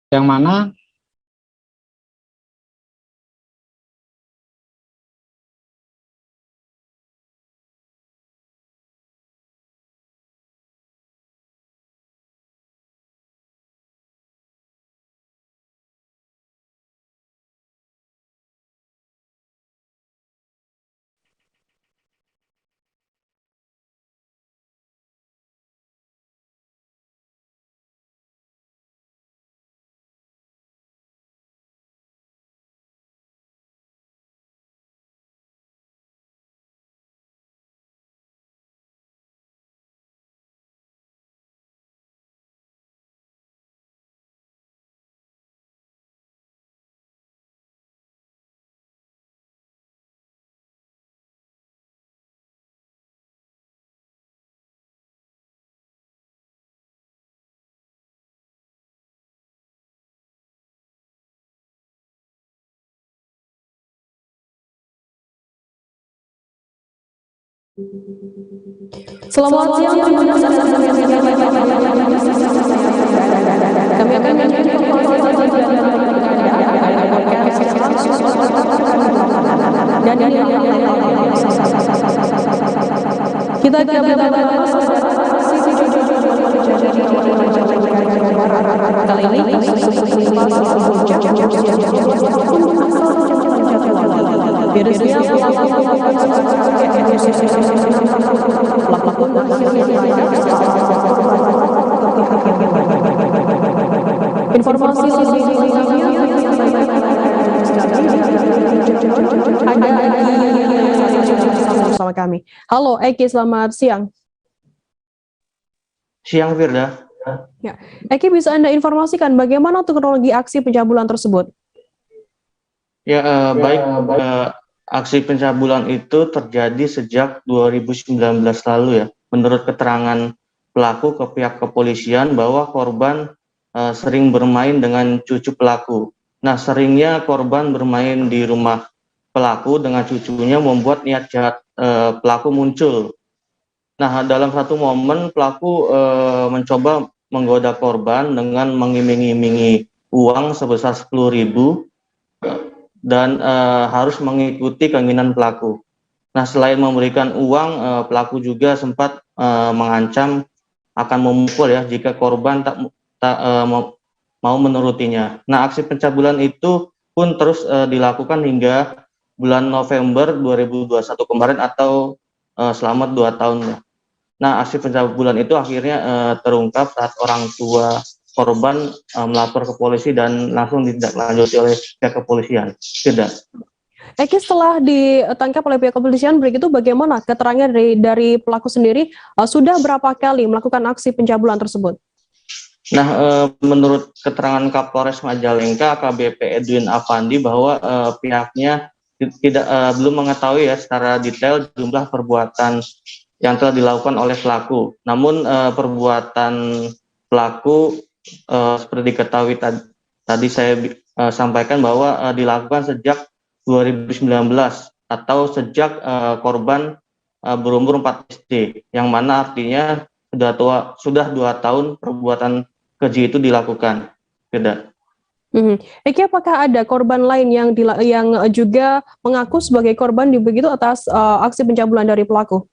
yang mana Selamat siang, Tribuners. Kami akan menyanyi dan kita kali ini informasi bersama kami. Halo Eki, selamat siang. Siang Firda. Ya. Eki, bisa Anda informasikan bagaimana kronologi aksi pencabulan tersebut? Ya, baik. Aksi pencabulan itu terjadi sejak 2019 lalu ya. Menurut keterangan pelaku ke pihak kepolisian bahwa korban sering bermain dengan cucu pelaku. Nah, seringnya korban bermain di rumah pelaku dengan cucunya membuat niat jahat pelaku muncul. Nah, dalam satu momen pelaku mencoba menggoda korban dengan mengiming-imingi uang sebesar 10.000 dan harus mengikuti keinginan pelaku. Nah, selain memberikan uang, pelaku juga sempat mengancam akan memukul ya jika korban tak mau menurutinya. Nah, aksi pencabulan itu pun terus dilakukan hingga bulan November 2021 kemarin atau selama 2 tahun. Nah, aksi pencabulan itu akhirnya terungkap saat orang tua korban melapor ke polisi dan langsung ditindaklanjuti oleh pihak kepolisian. Tidak. Eki, setelah ditangkap oleh pihak kepolisian, begitu bagaimana keterangan dari pelaku sendiri sudah berapa kali melakukan aksi pencabulan tersebut? Nah, menurut keterangan Kapolres Majalengka AKBP Edwin Afandi bahwa pihaknya belum mengetahui ya secara detail jumlah perbuatan yang telah dilakukan oleh pelaku. Namun perbuatan pelaku seperti diketahui tadi saya sampaikan bahwa dilakukan sejak 2019 atau sejak korban berumur 4 SD, yang mana artinya sudah 2 tahun perbuatan keji itu dilakukan. Tidak. Eki, apakah ada korban lain yang juga mengaku sebagai korban begitu atas aksi pencabulan dari pelaku?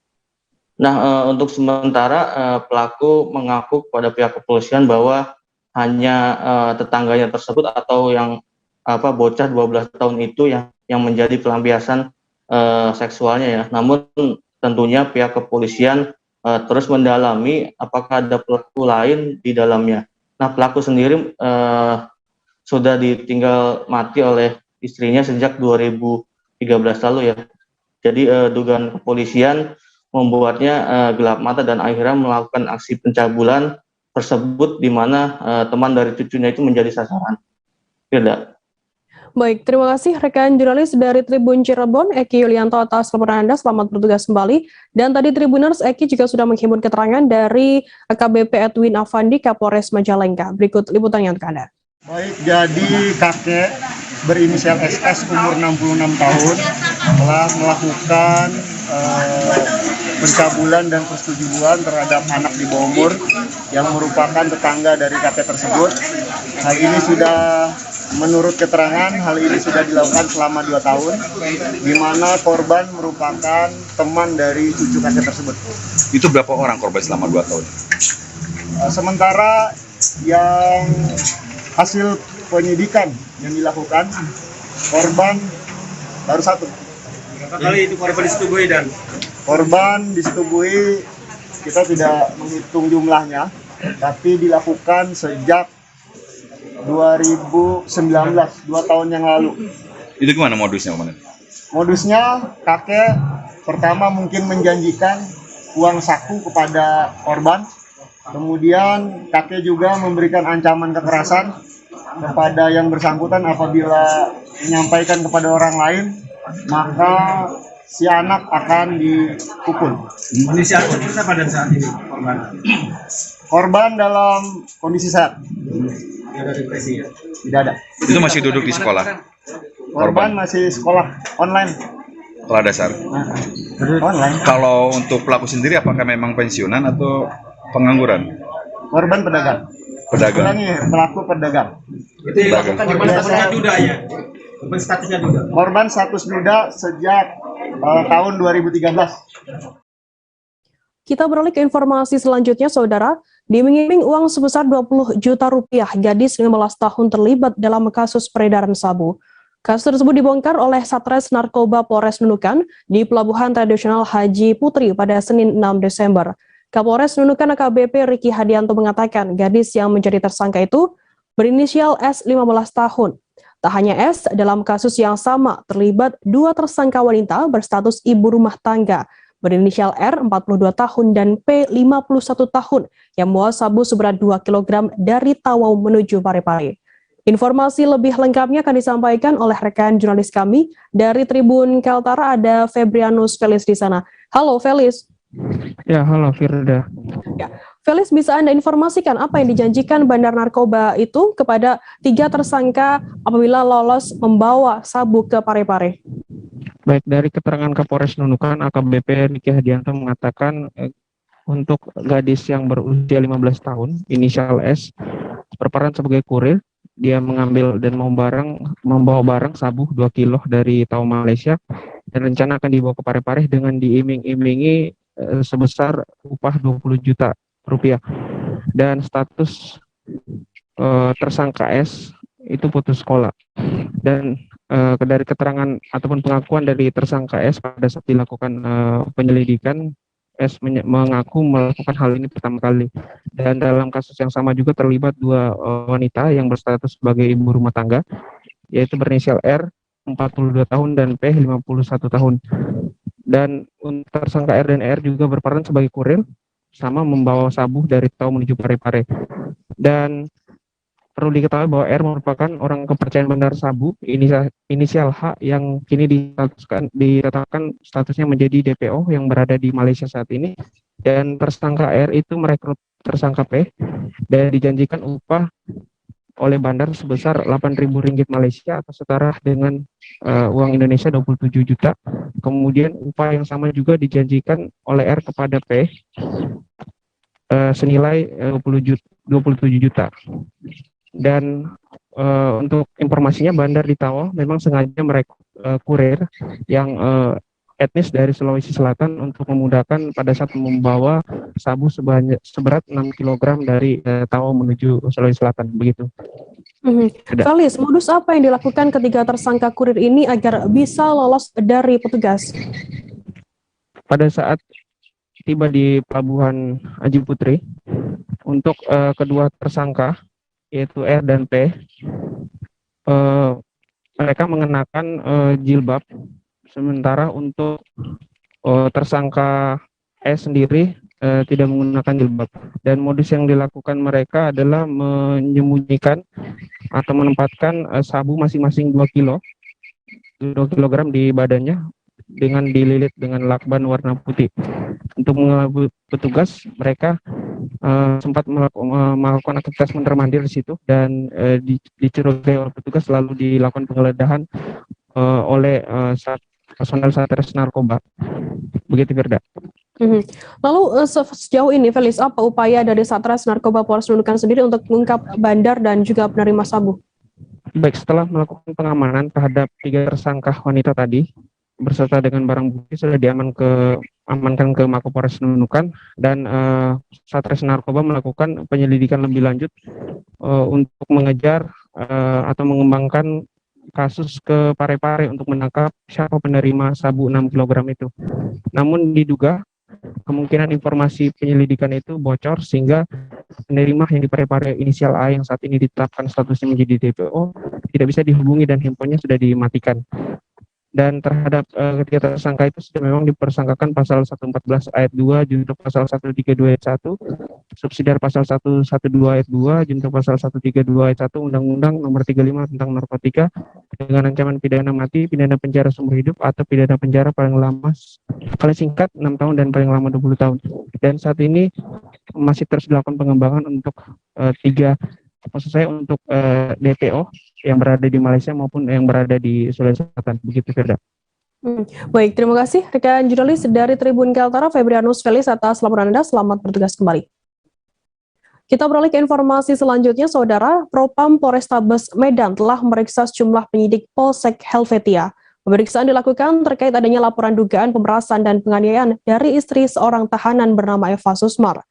Nah, untuk sementara pelaku mengaku kepada pihak kepolisian bahwa hanya tetangganya tersebut atau yang bocah 12 tahun itu yang menjadi pelampiasan seksualnya ya. Namun tentunya pihak kepolisian terus mendalami apakah ada pelaku lain di dalamnya. Nah, pelaku sendiri sudah ditinggal mati oleh istrinya sejak 2013 lalu ya. Jadi dugaan kepolisian membuatnya gelap mata dan akhirnya melakukan aksi pencabulan tersebut di mana teman dari cucunya itu menjadi sasaran. Tidak. Baik, terima kasih rekan jurnalis dari Tribun Cirebon, Eki Yulianto atas laporan Anda. Selamat bertugas kembali. Dan tadi Tribuners, Eki juga sudah menghimpun keterangan dari AKBP Edwin Afandi, Kapolres Majalengka. Berikut liputannya untuk Anda. Baik, jadi kakek berinisial SS umur 66 tahun telah melakukan pencabulan dan persetubuhan terhadap anak di bawah umur yang merupakan tetangga dari kakek tersebut Hal ini sudah menurut keterangan hal ini sudah dilakukan selama 2 tahun, di mana korban merupakan teman dari cucu kakek tersebut. Itu berapa orang korban selama 2 tahun? Sementara yang hasil penyidikan yang dilakukan, korban baru 1. Berapa kali itu korban disetubuhi dan? Korban disetubuhi kita tidak menghitung jumlahnya, tapi dilakukan sejak 2019, 2 tahun yang lalu. Itu gimana modusnya, Komandan? Modusnya kakek pertama mungkin menjanjikan uang saku kepada korban, kemudian kakek juga memberikan ancaman kekerasan kepada yang bersangkutan apabila menyampaikan kepada orang lain, maka si anak akan dipukul. Kondisi seperti apa pada saat ini korban? Korban dalam kondisi sehat. Tidak ada depresi ya? Tidak ada. Itu masih duduk di sekolah? Korban masih sekolah online. Sekolah dasar? Online. Kalau untuk pelaku sendiri apakah memang pensiunan atau pengangguran? Korban pedagang. Pedagang? Ulangi, pelaku pedagang. Itu dilakukan di mana statusnya duda ya? Korban statusnya duda? Korban status duda sejak tahun 2013. Kita beralih ke informasi selanjutnya, Saudara. Diiming-iming uang sebesar 20 juta rupiah, gadis 15 tahun terlibat dalam kasus peredaran sabu. Kasus tersebut dibongkar oleh Satres Narkoba Polres Nunukan di Pelabuhan Tradisional Haji Putri pada Senin 6 Desember. Kapolres Nunukan AKBP Riki Hadianto mengatakan gadis yang menjadi tersangka itu berinisial S 15 tahun. Tak hanya S, dalam kasus yang sama terlibat 2 tersangka wanita berstatus ibu rumah tangga berinisial R 42 tahun dan P 51 tahun yang membawa sabu seberat 2 kg dari Tawau menuju Parepare. Informasi lebih lengkapnya akan disampaikan oleh rekan jurnalis kami dari Tribun Kaltara, ada Febrianus Felis di sana. Halo Felis. Ya, halo Firda. Ya, Felis, bisa Anda informasikan apa yang dijanjikan bandar narkoba itu kepada 3 tersangka apabila lolos membawa sabu ke Parepare? Baik, dari keterangan Kapolres Nunukan, AKBP Riki Hadianto mengatakan untuk gadis yang berusia 15 tahun, inisial S, berperan sebagai kurir. Dia mengambil dan membawa barang sabu 2 kilo dari Tawau Malaysia dan rencana akan dibawa ke Parepare dengan diiming-imingi sebesar upah 20 juta rupiah. Dan status tersangka S itu putus sekolah. Dan dari keterangan ataupun pengakuan dari tersangka S pada saat dilakukan penyelidikan, S mengaku melakukan hal ini pertama kali. Dan dalam kasus yang sama juga terlibat 2 wanita yang berstatus sebagai ibu rumah tangga, yaitu berinisial R 42 tahun dan P 51 tahun. Dan untuk tersangka R dan R juga berperan sebagai kurir, sama membawa sabu dari Tawau menuju Parepare. Dan perlu diketahui bahwa R merupakan orang kepercayaan bandar sabu, inisial H, yang kini ditetapkan statusnya menjadi DPO yang berada di Malaysia saat ini. Dan tersangka R itu merekrut tersangka P dan dijanjikan upah oleh bandar sebesar Rp8.000 Malaysia atau setara dengan uang Indonesia 27 juta. Kemudian upah yang sama juga dijanjikan oleh R kepada P senilai 27 juta. Dan untuk informasinya, bandar di Tawau memang sengaja merekrut kurir yang etnis dari Sulawesi Selatan untuk memudahkan pada saat membawa sabu seberat 6 kg dari Tawau menuju Sulawesi Selatan, begitu. Felis, modus apa yang dilakukan ketiga tersangka kurir ini agar bisa lolos dari petugas? Pada saat tiba di Pelabuhan Haji Putri, untuk kedua tersangka yaitu R dan P, mereka mengenakan jilbab, sementara untuk tersangka S sendiri tidak menggunakan jilbab. Dan modus yang dilakukan mereka adalah menyembunyikan atau menempatkan sabu masing-masing 2 kg di badannya dengan dililit dengan lakban warna putih. Untuk mengelabui petugas, mereka sempat melakukan aktivitas mondar-mandir di situ dan dicurigai oleh petugas, lalu dilakukan penggeledahan oleh personel Satres Narkoba. Begitu, Firda. Lalu sejauh ini, Felis, apa upaya dari Satres Narkoba Polres Nunukan sendiri untuk mengungkap bandar dan juga penerima sabu? Baik, setelah melakukan pengamanan terhadap 3 tersangka wanita tadi, berserta dengan barang bukti sudah amankan ke Mapolres Nunukan, dan Satres Narkoba melakukan penyelidikan lebih lanjut untuk mengejar atau mengembangkan kasus ke Parepare untuk menangkap siapa penerima sabu 6 kg itu. Namun diduga kemungkinan informasi penyelidikan itu bocor sehingga penerima yang di Parepare inisial A yang saat ini ditetapkan statusnya menjadi DPO tidak bisa dihubungi dan handphonenya sudah dimatikan. Dan terhadap ketiga tersangka itu sudah memang dipersangkakan pasal 114 ayat 2, junto pasal 132 ayat 1, subsidiar pasal 112 ayat 2, junto pasal 132 ayat 1 Undang-Undang Nomor 35 tentang narkotika dengan ancaman pidana mati, pidana penjara seumur hidup, atau pidana penjara paling singkat 6 tahun dan paling lama 20 tahun. Dan saat ini masih terus dilakukan pengembangan untuk untuk DPO yang berada di Malaysia maupun yang berada di Sulawesi Selatan. Begitu, Firda. Baik, terima kasih rekan jurnalis dari Tribun Kaltara, Febrianus Felis, atas laporan Anda. Selamat bertugas kembali. Kita beralih ke informasi selanjutnya, Saudara. Propam Polrestabes Medan telah memeriksa sejumlah penyidik Polsek Helvetia. Pemeriksaan dilakukan terkait adanya laporan dugaan pemerasan dan penganiayaan dari istri seorang tahanan bernama Eva Susmar.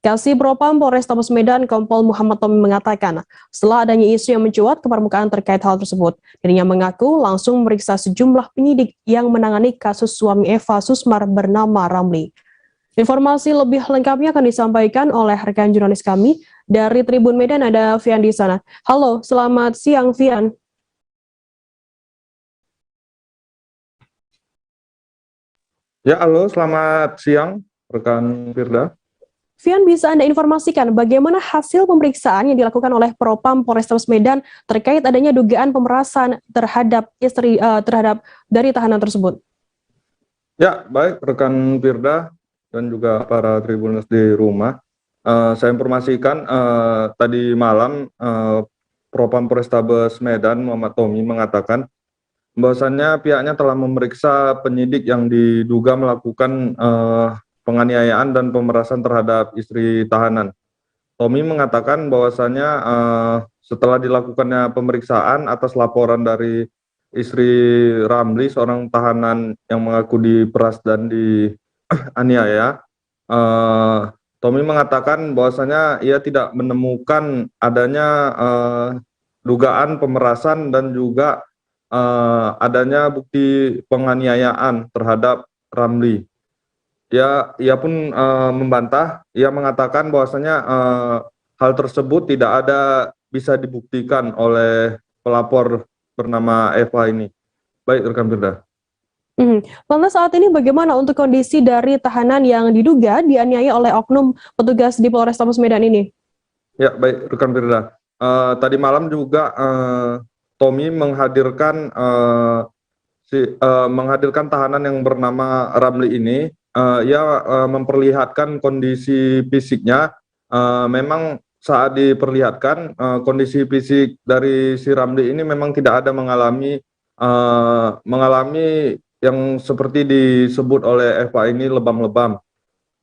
Kasih Propam Polrestabes Medan Kompol Muhammad Tommy mengatakan, setelah adanya isu yang mencuat ke permukaan terkait hal tersebut, dirinya mengaku langsung memeriksa sejumlah penyidik yang menangani kasus suami Eva Susmar bernama Ramli. Informasi lebih lengkapnya akan disampaikan oleh rekan jurnalis kami dari Tribun Medan, ada Fian di sana. Halo, selamat siang Fian. Ya, halo, selamat siang rekan Firda. Fian, bisa Anda informasikan bagaimana hasil pemeriksaan yang dilakukan oleh Propam Polrestabes Medan terkait adanya dugaan pemerasan terhadap istri dari tahanan tersebut? Ya, baik rekan Firda dan juga para tribuners di rumah. Saya informasikan tadi malam Propam Polrestabes Medan Muhammad Tommy mengatakan bahwasannya pihaknya telah memeriksa penyidik yang diduga melakukan penganiayaan dan pemerasan terhadap istri tahanan. Tommy mengatakan bahwasannya setelah dilakukannya pemeriksaan atas laporan dari istri Ramli, seorang tahanan yang mengaku diperas dan dianiaya, Tommy mengatakan bahwasannya ia tidak menemukan adanya dugaan pemerasan dan juga adanya bukti penganiayaan terhadap Ramli. Ia pun membantah. Ia mengatakan bahwasanya hal tersebut tidak ada bisa dibuktikan oleh pelapor bernama Eva ini. Baik, rekan Firda. Lantas saat ini bagaimana untuk kondisi dari tahanan yang diduga dianiaya oleh oknum petugas di Polrestabes Medan ini? Ya, baik, rekan Firda. Tadi malam juga Tommy menghadirkan tahanan yang bernama Ramli ini. Ia memperlihatkan kondisi fisiknya. Memang saat diperlihatkan kondisi fisik dari si Ramli ini memang tidak ada mengalami yang seperti disebut oleh Eva ini, lebam-lebam.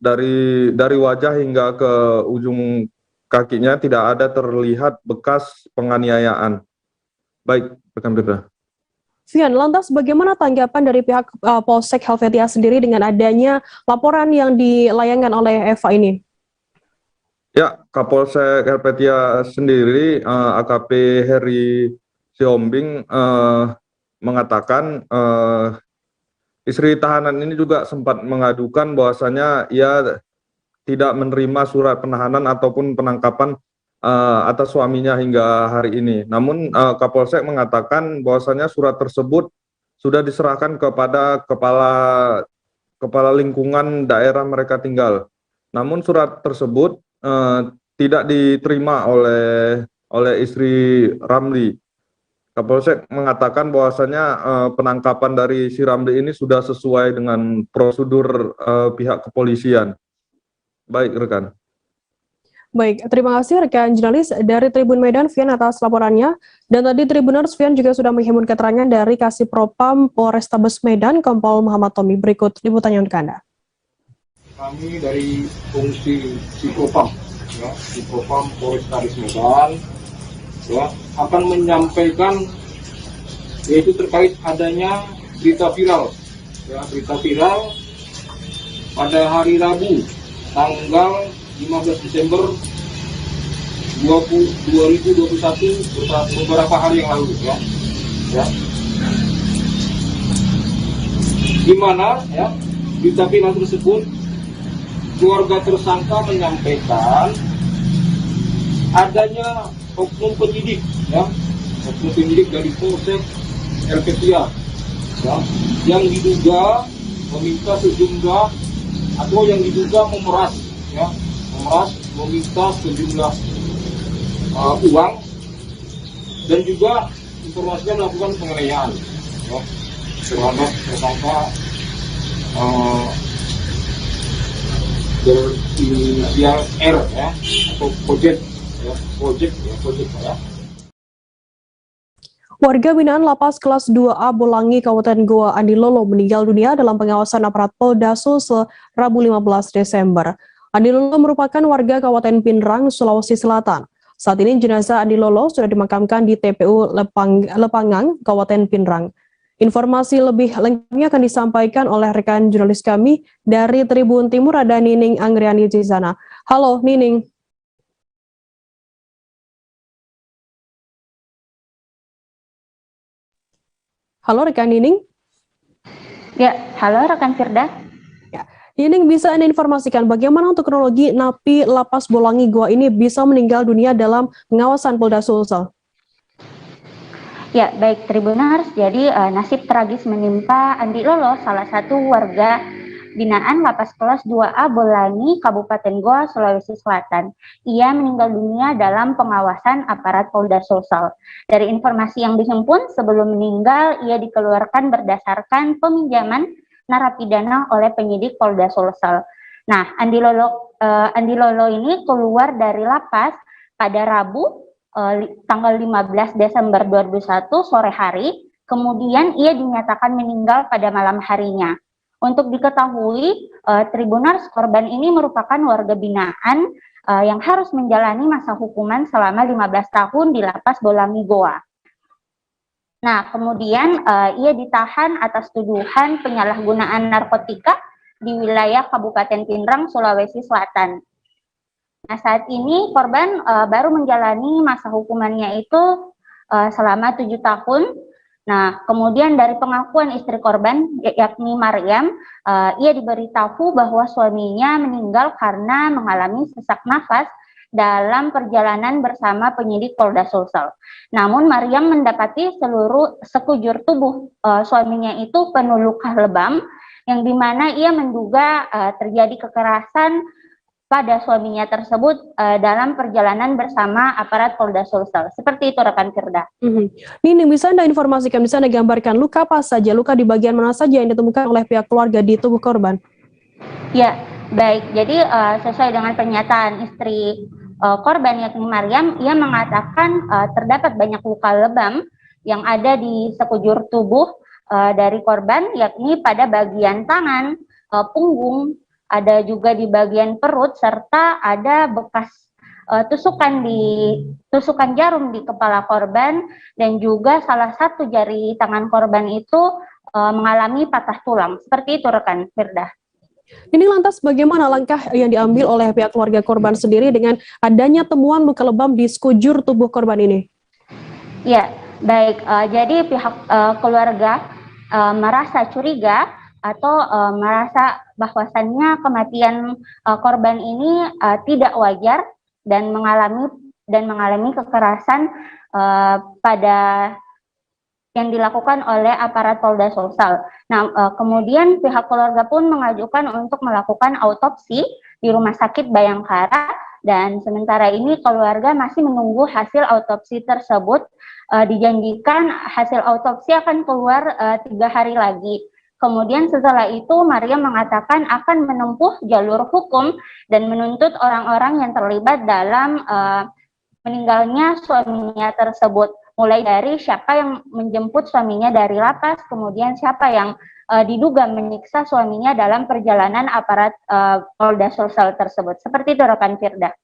Dari wajah hingga ke ujung kakinya tidak ada terlihat bekas penganiayaan. Baik, rekan Firda. Fian, lantas bagaimana tanggapan dari pihak Polsek Helvetia sendiri dengan adanya laporan yang dilayangkan oleh Eva ini? Ya, Kapolsek Helvetia sendiri, AKP Heri Siombing mengatakan istri tahanan ini juga sempat mengadukan bahwasanya ia tidak menerima surat penahanan ataupun penangkapan atas suaminya hingga hari ini. Namun Kapolsek mengatakan bahwasanya surat tersebut sudah diserahkan kepada kepala lingkungan daerah mereka tinggal. Namun surat tersebut tidak diterima oleh istri Ramli. Kapolsek mengatakan bahwasanya penangkapan dari si Ramli ini sudah sesuai dengan prosedur pihak kepolisian. Baik, rekan. Baik, terima kasih rekan jurnalis dari Tribun Medan, Fian, atas laporannya. Dan tadi Tribuners, Fian juga sudah menghimpun keterangan dari Kasih Propam Polrestabes Medan, Kompol Muhammad Tommy. Berikut liputannya untuk Anda. Kami dari fungsi Psikopam, ya, Psikopam Polrestabes Medan, ya, akan menyampaikan yaitu terkait adanya berita viral, ya, berita viral pada hari Rabu tanggal 15 Desember 2021 beberapa hari yang lalu, ya, di mana, ya, berita viral tersebut keluarga tersangka menyampaikan adanya oknum penyidik, ya, oknum penyidik dari Polsek Elketia, ya, yang diduga meminta sejumlah atau yang diduga memeras, ya, meminta sejumlah uang dan juga informasinya melakukan penganiayaan, ya, terhadap tersangka berinisial R, ya, atau Project, ya. Warga binaan Lapas Kelas 2A Bolangi, Kabupaten Goa, Andi Lolo meninggal dunia dalam pengawasan aparat Polda Sulsel Rabu 15 Desember. Andi Lolo merupakan warga Kabupaten Pinrang, Sulawesi Selatan. Saat ini jenazah Andi Lolo sudah dimakamkan di TPU Lepangang, Kabupaten Pinrang. Informasi lebih lengkapnya akan disampaikan oleh rekan jurnalis kami dari Tribun Timur, ada Nining Anggriani di sana. Halo Nining. Halo rekan Nining. Ya, halo rekan Firda. Ya, Nining, bisa Anda informasikan bagaimana untuk kronologi napi Lapas Bolangi Goa ini bisa meninggal dunia dalam pengawasan Polda Sulsel? Ya, baik Tribuners, jadi nasib tragis menimpa Andi Lolo, salah satu warga binaan Lapas Kelas 2A Bolangi, Kabupaten Goa, Sulawesi Selatan. Ia meninggal dunia dalam pengawasan aparat Polda Sulsel. Dari informasi yang dihimpun, sebelum meninggal, ia dikeluarkan berdasarkan peminjaman narapidana oleh penyidik Polda Sulsel. Nah, Andi Lolo ini keluar dari lapas pada Rabu tanggal 15 Desember 2001 sore hari, kemudian ia dinyatakan meninggal pada malam harinya. Untuk diketahui, Tribuners, korban ini merupakan warga binaan yang harus menjalani masa hukuman selama 15 tahun di Lapas Bolangi Goa. Nah, kemudian ia ditahan atas tuduhan penyalahgunaan narkotika di wilayah Kabupaten Pinrang, Sulawesi Selatan. Nah, saat ini korban baru menjalani masa hukumannya itu selama 7 tahun. Nah, kemudian dari pengakuan istri korban, yakni Mariam, ia diberitahu bahwa suaminya meninggal karena mengalami sesak nafas dalam perjalanan bersama penyidik Polda Sulsel. Namun Mariam mendapati sekujur tubuh suaminya itu penuh luka lebam, yang dimana ia menduga terjadi kekerasan pada suaminya tersebut dalam perjalanan bersama aparat Polda Sulsel. Seperti itu rekan Firda. Nini, bisa Anda informasikan, bisa Anda gambarkan luka apa saja, luka di bagian mana saja yang ditemukan oleh pihak keluarga di tubuh korban? Ya, baik. Jadi sesuai dengan pernyataan istri korban yakni Mariam, ia mengatakan terdapat banyak luka lebam yang ada di sekujur tubuh dari korban, yakni pada bagian tangan, punggung, ada juga di bagian perut, serta ada bekas tusukan jarum di kepala korban, dan juga salah satu jari tangan korban itu mengalami patah tulang. Seperti itu rekan Firda. Ini lantas bagaimana langkah yang diambil oleh pihak keluarga korban sendiri dengan adanya temuan luka lebam di sekujur tubuh korban ini? Ya, baik. Jadi pihak keluarga merasa curiga atau merasa bahwasannya kematian korban ini tidak wajar dan mengalami kekerasan pada yang dilakukan oleh aparat Polda Sulsel. Nah, kemudian pihak keluarga pun mengajukan untuk melakukan autopsi di Rumah Sakit Bayangkara, dan sementara ini keluarga masih menunggu hasil autopsi tersebut. Dijanjikan hasil autopsi akan keluar 3 hari lagi. Kemudian setelah itu Maria mengatakan akan menempuh jalur hukum dan menuntut orang-orang yang terlibat dalam meninggalnya suaminya tersebut. Mulai dari siapa yang menjemput suaminya dari lapas, kemudian siapa yang diduga menyiksa suaminya dalam perjalanan aparat Polda Sulsel tersebut. Seperti itu rekan Firda.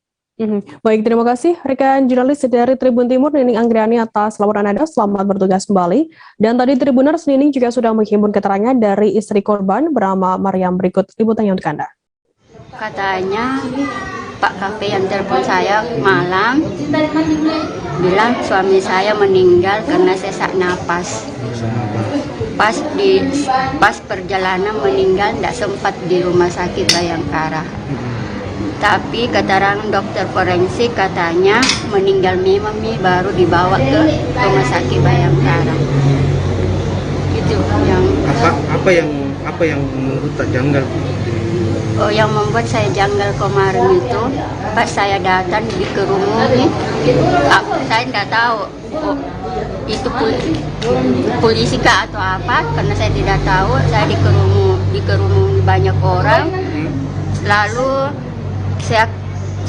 Baik, terima kasih rekan jurnalis dari Tribun Timur Nining Anggriani atas laporan Anda. Selamat bertugas kembali. Dan tadi Tribuners Nining juga sudah menghimpun keterangan dari istri korban bernama Mariam. Berikut liputannya untuk Anda. Katanya Pak KP yang telepon saya malam bilang suami saya meninggal karena sesak napas. Pas perjalanan meninggal tidak sempat di rumah sakit Bayangkara. Tapi keterangan dokter forensik katanya meninggal memang baru dibawa ke rumah sakit Bayangkara. Itu yang apa yang menurut tak janggal? Oh, yang membuat saya janggal kemarin itu pas saya datang dikerumuni, saya tidak tahu itu polisi kah atau apa, karena saya tidak tahu. Saya dikerumuni banyak orang, lalu saya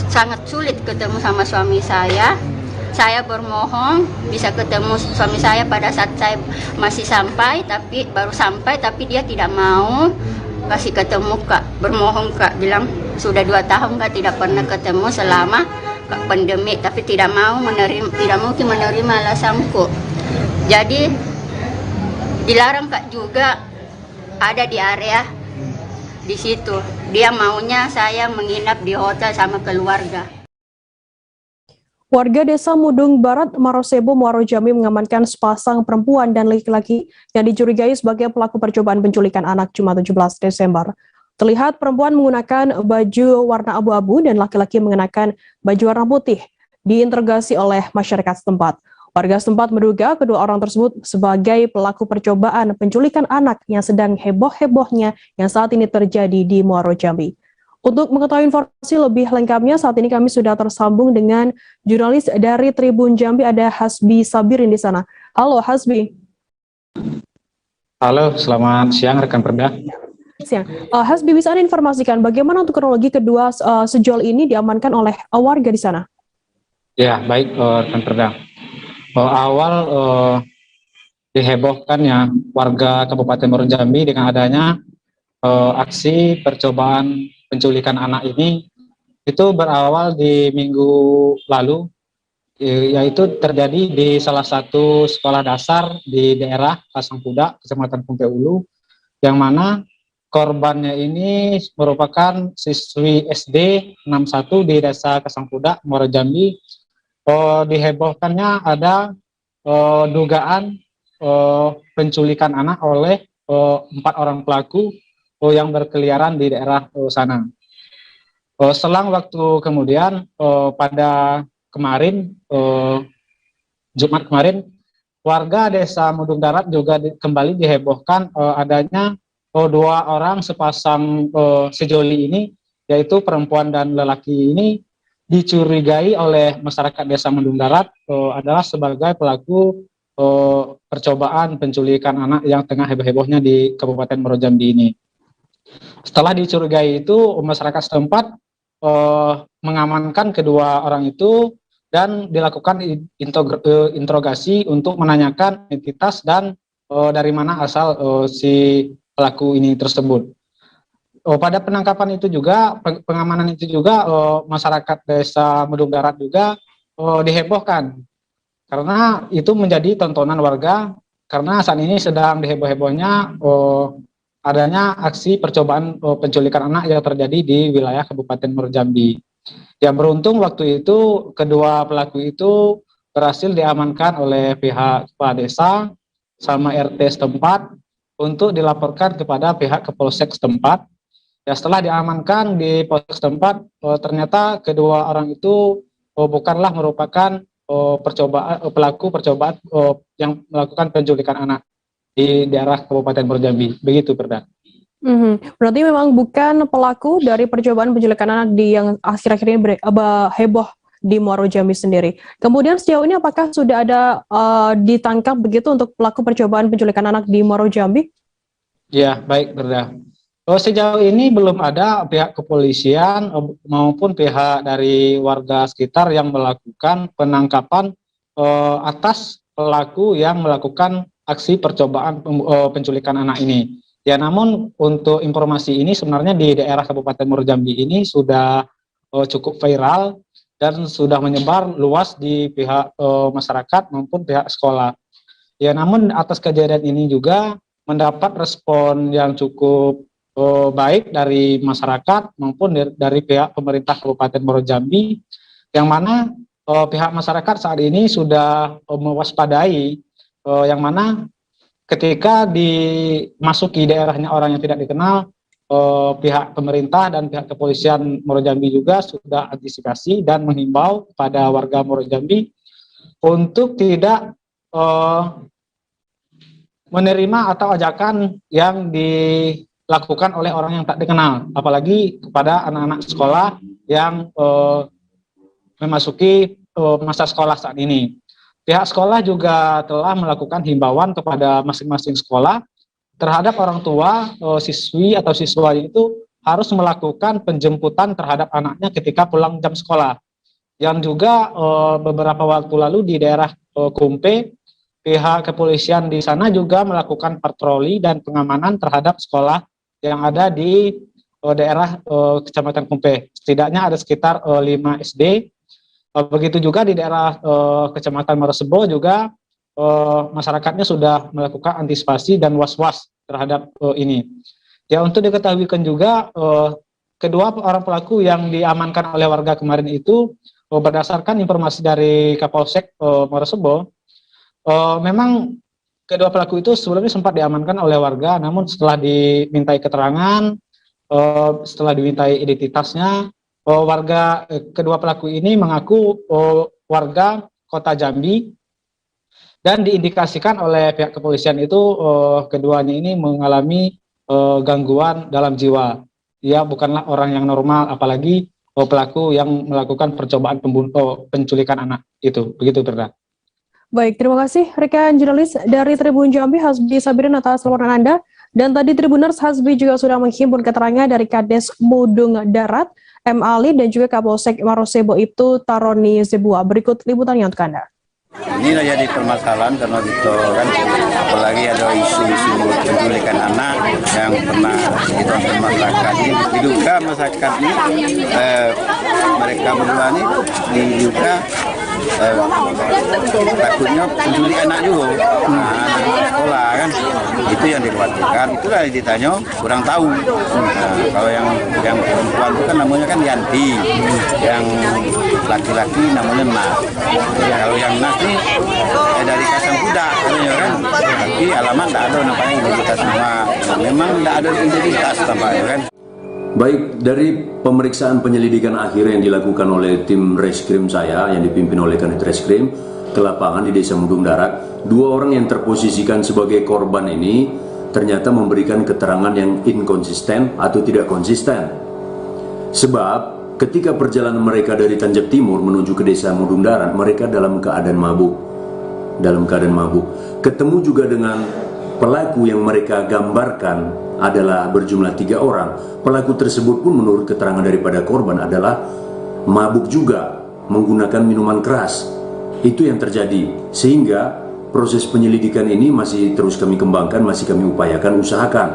sangat sulit ketemu sama suami saya. Saya bermohon bisa ketemu suami saya pada saat saya masih sampai, tapi baru sampai, tapi dia tidak mau kasih ketemu Kak. Bermohon Kak, bilang sudah 2 tahun Kak tidak pernah ketemu selama pandemi, tapi tidak mau menerima, tidak mungkin menerima alasanku. Jadi dilarang Kak juga ada di area di situ. Dia maunya saya menginap di hotel sama keluarga. Warga Desa Mudung Barat, Marosebo, Muaro Jambi mengamankan sepasang perempuan dan laki-laki yang dicurigai sebagai pelaku percobaan penculikan anak Jumat 17 Desember. Terlihat perempuan menggunakan baju warna abu-abu dan laki-laki mengenakan baju warna putih. Diinterogasi oleh masyarakat setempat. Warga setempat menduga kedua orang tersebut sebagai pelaku percobaan penculikan anak yang sedang heboh-hebohnya yang saat ini terjadi di Muaro Jambi. Untuk mengetahui informasi lebih lengkapnya, saat ini kami sudah tersambung dengan jurnalis dari Tribun Jambi, ada Hasbi Sabirin di sana. Halo Hasbi. Halo, selamat siang rekan Perda. Siang. Hasbi, bisa Anda informasikan bagaimana untuk kronologi kedua sejol ini diamankan oleh warga di sana? Ya, baik rekan Perda. Awal dihebohkan ya warga Kabupaten Muaro Jambi dengan adanya aksi percobaan penculikan anak ini, itu berawal di minggu lalu, yaitu terjadi di salah satu sekolah dasar di daerah Kasangkuda, Kecamatan Pumpe Ulu, yang mana korbannya ini merupakan siswi SD 61 di Desa Kasangkuda, Muaro Jambi. Dihebohkannya ada dugaan penculikan anak oleh 4 orang pelaku yang berkeliaran di daerah sana. Selang waktu kemudian pada kemarin Jumat kemarin, warga Desa Mudung Darat juga kembali dihebohkan adanya 2 orang sepasang sejoli ini, yaitu perempuan dan lelaki ini dicurigai oleh masyarakat Desa Mudung Darat adalah sebagai pelaku percobaan penculikan anak yang tengah heboh-hebohnya di Kabupaten Muaro Jambi ini. Setelah dicurigai itu, masyarakat setempat mengamankan kedua orang itu dan dilakukan interogasi untuk menanyakan identitas dan dari mana asal si pelaku ini tersebut. Pada penangkapan itu juga, pengamanan itu juga, masyarakat Desa Mudung Darat juga dihebohkan karena itu menjadi tontonan warga, karena saat ini sedang diheboh-hebohnya adanya aksi percobaan penculikan anak yang terjadi di wilayah Kabupaten Muaro Jambi. Yang beruntung waktu itu kedua pelaku itu berhasil diamankan oleh pihak kepala desa sama RT setempat untuk dilaporkan kepada pihak Kepolsek setempat. Ya, setelah diamankan di Polsek setempat, ternyata kedua orang itu bukanlah merupakan pelaku percobaan yang melakukan penculikan anak di daerah Kabupaten Muaro Jambi. Begitu, Perda. Berarti memang bukan pelaku dari percobaan penculikan anak yang akhir-akhir ini heboh di Muaro Jambi sendiri. Kemudian sejauh ini apakah sudah ada ditangkap begitu untuk pelaku percobaan penculikan anak di Muaro Jambi? Ya, baik, Perda. Sejauh ini belum ada pihak kepolisian maupun pihak dari warga sekitar yang melakukan penangkapan atas pelaku yang melakukan aksi percobaan penculikan anak ini. Ya, namun untuk informasi ini sebenarnya di daerah Kabupaten Muaro Jambi ini sudah cukup viral dan sudah menyebar luas di pihak masyarakat maupun pihak sekolah. Ya, namun atas kejadian ini juga mendapat respon yang cukup baik dari masyarakat maupun dari pihak pemerintah Kabupaten Muaro Jambi, yang mana pihak masyarakat saat ini sudah mewaspadai yang mana ketika dimasuki daerahnya orang yang tidak dikenal, pihak pemerintah dan pihak kepolisian Muaro Jambi juga sudah antisipasi dan menghimbau kepada warga Muaro Jambi untuk tidak menerima atau ajakan yang dilakukan oleh orang yang tak dikenal, apalagi kepada anak-anak sekolah yang memasuki masa sekolah saat ini. Pihak sekolah juga telah melakukan himbauan kepada masing-masing sekolah terhadap orang tua siswi atau siswa itu harus melakukan penjemputan terhadap anaknya ketika pulang jam sekolah. Yang juga beberapa waktu lalu di daerah Kumpe, pihak kepolisian di sana juga melakukan patroli dan pengamanan terhadap sekolah yang ada di daerah Kecamatan Kumpe. Setidaknya ada sekitar 5 SD. Begitu juga di daerah Kecamatan Muaro Sebo juga masyarakatnya sudah melakukan antisipasi dan was-was terhadap ini. Ya, untuk diketahuikan juga kedua orang pelaku yang diamankan oleh warga kemarin itu berdasarkan informasi dari Kapolsek Muaro Sebo, memang kedua pelaku itu sebelumnya sempat diamankan oleh warga, namun setelah dimintai keterangan, setelah dimintai identitasnya, kedua pelaku ini mengaku warga Kota Jambi, dan diindikasikan oleh pihak kepolisian itu keduanya ini mengalami gangguan dalam jiwa. Dia bukanlah orang yang normal, apalagi pelaku yang melakukan percobaan penculikan anak itu. Begitu, Berda. Baik, terima kasih rekan jurnalis dari Tribun Jambi, Hasbi Sabirin atas laporan Anda. Dan tadi Tribuners, Hasbi juga sudah menghimpun keterangan dari Kades Mudung Darat, M. Ali, dan juga Kapolsek Muaro Sebo itu Taroni Zebua. Berikut liputannya untuk Anda. Inilah jadi permasalahan karena itu kan, apalagi ada isu-isu penculikan anak yang pernah ditonton masyarakat ini, diduga masyarakat ini mereka berdua ini diduga takutnya penculik anak juga, sekolah kan, itu yang dikhawatirkan. Itulah yang ditanya, kurang tahu. Kalau yang perempuan itu kan namanya kan Yanti, yang laki-laki namanya Nas. Kalau yang Nas ini dari Kasang Kuda, kan, tapi alamat tidak ada nampaknya identitas nama. Memang tidak ada identitas nampaknya kan. Baik, dari pemeriksaan penyelidikan akhir yang dilakukan oleh tim reskrim saya yang dipimpin oleh Kanit Reskrim ke lapangan di Desa Mudung Darat, dua orang yang terposisikan sebagai korban ini ternyata memberikan keterangan yang inkonsisten atau tidak konsisten. Sebab ketika perjalanan mereka dari Tanjab Timur menuju ke Desa Mudung Darat, mereka dalam keadaan mabuk. Ketemu juga dengan pelaku yang mereka gambarkan adalah berjumlah 3 orang. Pelaku tersebut pun menurut keterangan daripada korban adalah mabuk juga, menggunakan minuman keras. Itu yang terjadi, sehingga proses penyelidikan ini masih terus kami kembangkan, masih kami upayakan, usahakan.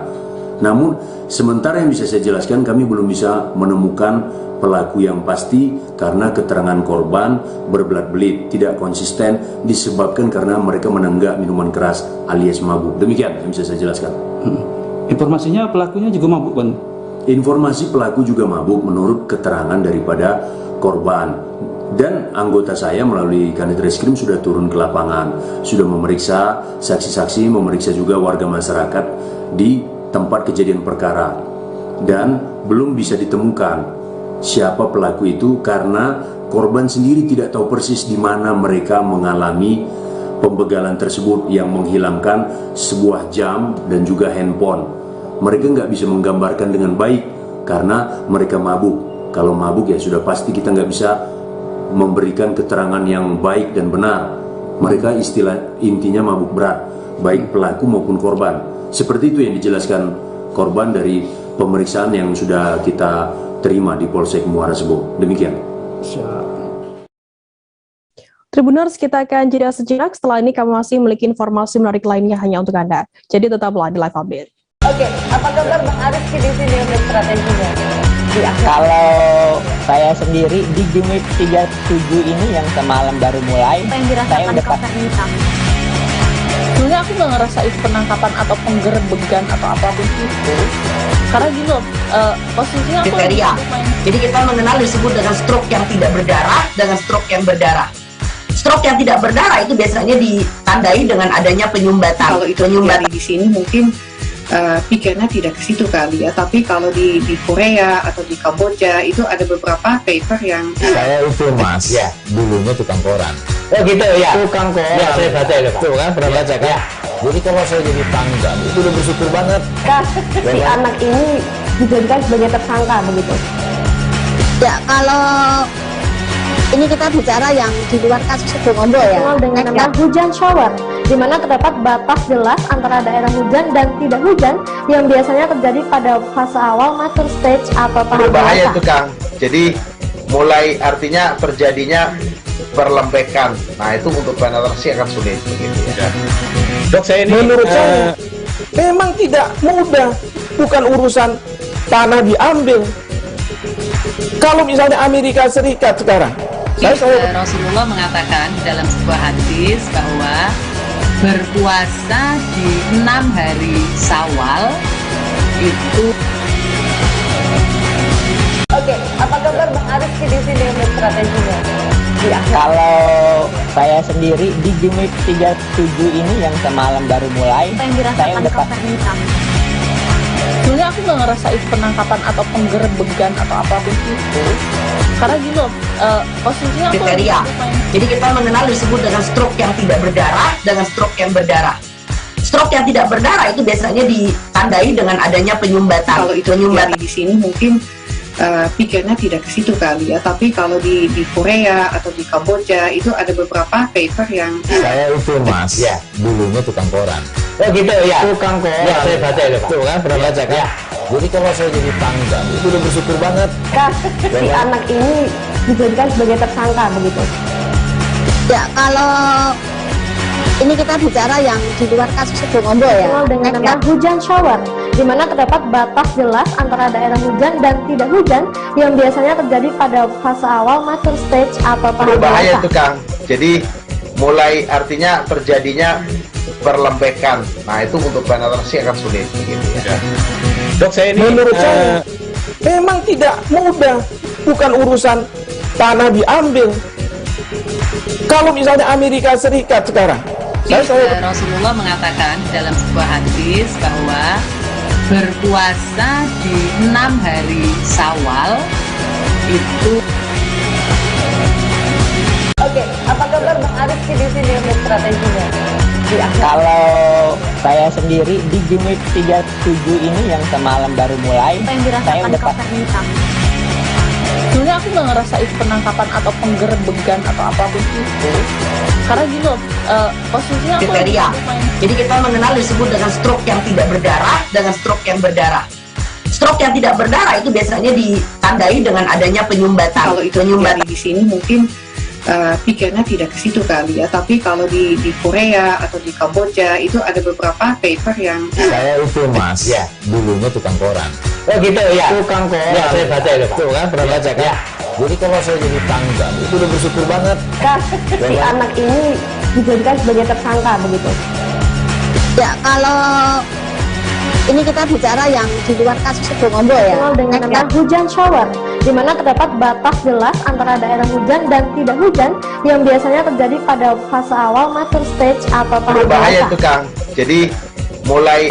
Namun sementara yang bisa saya jelaskan, kami belum bisa menemukan pelaku yang pasti karena keterangan korban berbelat-belit, tidak konsisten, disebabkan karena mereka menenggak minuman keras alias mabuk. Demikian yang bisa saya jelaskan. Informasinya pelakunya juga mabuk, kan? Informasi pelaku juga mabuk menurut keterangan daripada korban. Dan anggota saya melalui Kanit Reskrim sudah turun ke lapangan, sudah memeriksa saksi-saksi, memeriksa juga warga masyarakat di tempat kejadian perkara. Dan belum bisa ditemukan siapa pelaku itu karena korban sendiri tidak tahu persis di mana mereka mengalami pembegalan tersebut yang menghilangkan sebuah jam dan juga handphone. Mereka nggak bisa menggambarkan dengan baik karena mereka mabuk. Kalau mabuk ya sudah pasti kita nggak bisa memberikan keterangan yang baik dan benar. Mereka intinya mabuk berat, baik pelaku maupun korban. Seperti itu yang dijelaskan korban dari pemeriksaan yang sudah kita terima di Polsek Muaro Sebo. Demikian. Tribuners, kita akan jeda sejenak. Setelah ini kami masih memiliki informasi menarik lainnya hanya untuk Anda. Jadi tetaplah di Live Update. Oke, apa kabar Bang Arif di sini untuk strateginya? Kalau saya sendiri di Jumit 37 ini yang semalam baru mulai, Apa yang saya dirasakan udah Kapten Hitam? Sebenarnya aku nggak ngerasain penangkapan atau penggerebegan atau apapun itu, karena gini loh, posisinya aku kriteria. Jadi kita mengenal disebut dengan stroke yang tidak berdarah dengan stroke yang berdarah. Stroke yang tidak berdarah itu biasanya ditandai dengan adanya penyumbatan. Kalau itu terjadi di sini mungkin pikirnya tidak ke situ kali ya, tapi kalau di Korea atau di Kamboja itu ada beberapa paper yang Saya itu mas, ya dulunya tukang koran. Oh gitu ya. Tukang koran. Ya, saya baca itu Pak. Tuh kan pernah baca kan? Ya. Jadi kalau saya jadi pangdam itu udah bersyukur banget. Si anak ini dijadikan sebagai tersangka begitu. Ya, kalau ini kita bicara yang di luar kasus Situbondo ya. Dikenal dengan nama hujan shower, di mana terdapat batas jelas antara daerah hujan dan tidak hujan yang biasanya terjadi pada fase awal mature stage atau tahap Berbahaya dewasa. itu Kang. Jadi mulai artinya terjadinya perlembekan. Nah itu untuk penetrasi akan sulit begitu ya. Dok, saya ini menurut saya memang tidak mudah, bukan urusan tanah diambil. Kalau misalnya Amerika Serikat sekarang, Rasulullah mengatakan dalam sebuah hadis bahwa berpuasa di 6 hari Syawal itu. Oke, apa kabar Bang Arif di sini untuk strateginya? Kalau saya sendiri di Jumit 37 ini yang semalam baru mulai, Apa yang saya dirasakan udah Kapten Hitam? Sebenarnya aku nggak ngerasain penangkapan atau penggerebegan atau apapun itu, karena gini loh, posisinya aku Kriteria. Jadi kita mengenal disebut dengan stroke yang tidak berdarah dengan stroke yang berdarah. Stroke yang tidak berdarah itu biasanya ditandai dengan adanya penyumbatan. kalau itu terjadi di sini mungkin pikirnya tidak ke situ kali ya, tapi kalau di Korea atau di Kamboja itu ada beberapa paper yang Saya itu mas, ya dulunya tukang koran. Oh gitu ya. Tukang koran. Ya, saya baca itu Pak. Tuh kan pernah baca kan? Ya. Jadi kalau saya jadi pangdam itu udah bersyukur banget. Si anak ini dijadikan sebagai tersangka begitu. Ya, kalau ini kita bicara yang di luar kasus Situbondo ya. Dikenal dengan nama hujan shower, di mana terdapat batas jelas antara daerah hujan dan tidak hujan yang biasanya terjadi pada fase awal mature stage atau tahap Berbahaya dewasa. itu Kang. Jadi mulai artinya terjadinya perlembekan. Nah itu untuk penetrasi akan sulit begitu ya. Dok, saya ini menurut saya memang tidak mudah, bukan urusan tanah diambil. Kalau misalnya Amerika Serikat sekarang, Rasulullah mengatakan dalam sebuah hadis bahwa berpuasa di 6 hari Syawal itu. Oke, apa kabar Bang Arif di sini untuk strateginya? Kalau saya sendiri di Jumit 37 ini yang semalam baru mulai, Apa yang saya dirasakan udah Kapten Hitam? Sebenarnya aku nggak ngerasain penangkapan atau penggerebegan atau apapun itu, karena gini loh, posisinya aku Kriteria. Jadi kita mengenal disebut dengan stroke yang tidak berdarah dengan stroke yang berdarah. Stroke yang tidak berdarah itu biasanya ditandai dengan adanya penyumbatan. kalau itu terjadi di sini mungkin pikirnya tidak ke situ kali ya, tapi kalau di Korea atau di Kamboja itu ada beberapa paper yang Saya itu mas, ya dulunya tukang koran. Oh gitu ya. Tukang koran. Ya, saya baca itu Pak. Tuh kan pernah baca kan? Ya. Jadi kalau saya jadi pangdam itu udah bersyukur banget. Si anak ini dijadikan sebagai tersangka begitu. Ya, kalau ini kita bicara yang di luar kasus Situbondo ya. Dikenal dengan nama hujan shower, di mana terdapat batas jelas antara daerah hujan dan tidak hujan yang biasanya terjadi pada fase awal mature stage atau tahap Berbahaya dewasa. itu Kang. Jadi mulai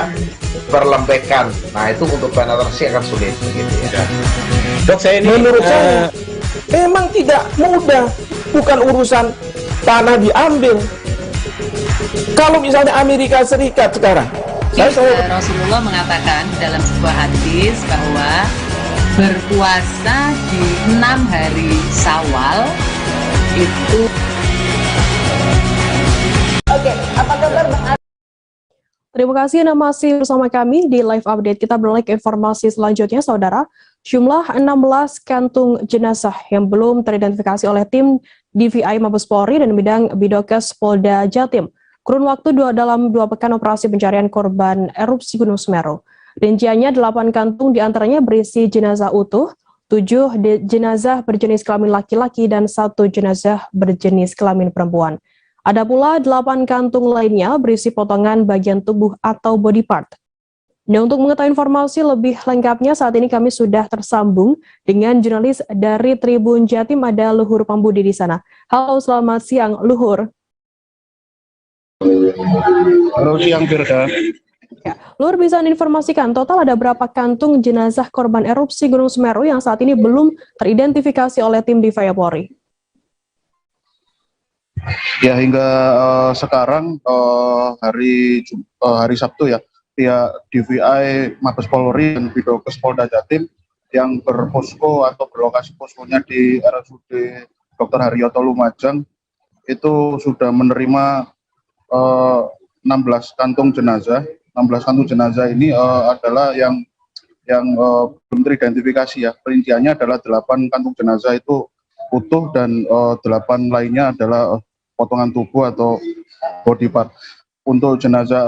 perlembekan. Nah itu untuk penetrasi akan sulit begitu ya. Dok, saya ini menurut saya memang tidak mudah, bukan urusan tanah diambil. Kalau misalnya Amerika Serikat sekarang, Rasulullah mengatakan dalam sebuah hadis bahwa berpuasa di 6 hari Syawal itu. Oke, apa kabar Bang Arif? Terima kasih Anda masih bersama kami di live update. Kita beralih ke informasi selanjutnya, Saudara. Jumlah 16 kantung jenazah yang belum teridentifikasi oleh tim DVI Mabes Polri dan bidang Bidokes Polda Jatim. Kurun waktu dalam 2 pekan operasi pencarian korban erupsi Gunung Semeru. Rinciannya 8 kantung diantaranya berisi jenazah utuh, 7 jenazah berjenis kelamin laki-laki dan 1 jenazah berjenis kelamin perempuan. Ada pula 8 kantung lainnya berisi potongan bagian tubuh atau body part. Nah, untuk mengetahui informasi lebih lengkapnya saat ini kami sudah tersambung dengan jurnalis dari Tribun Jatim, ada Luhur Pambudi di sana. Halo, selamat siang Luhur. Halo siang Firda. Ya, Luhur bisa informasikan total ada berapa kantung jenazah korban erupsi Gunung Semeru yang saat ini belum teridentifikasi oleh tim DVI Polri? Ya, hingga sekarang hari Sabtu ya, pihak DVI Mabes Polri dan Bidokes Polda Jatim yang berposko atau berlokasi poskonya di RSUD Dr. Haryoto Lumajang itu sudah menerima 16 kantung jenazah. 16 kantung jenazah ini adalah yang belum teridentifikasi ya. Perinciannya adalah 8 kantung jenazah itu utuh dan 8 lainnya adalah potongan tubuh atau body part. Untuk jenazah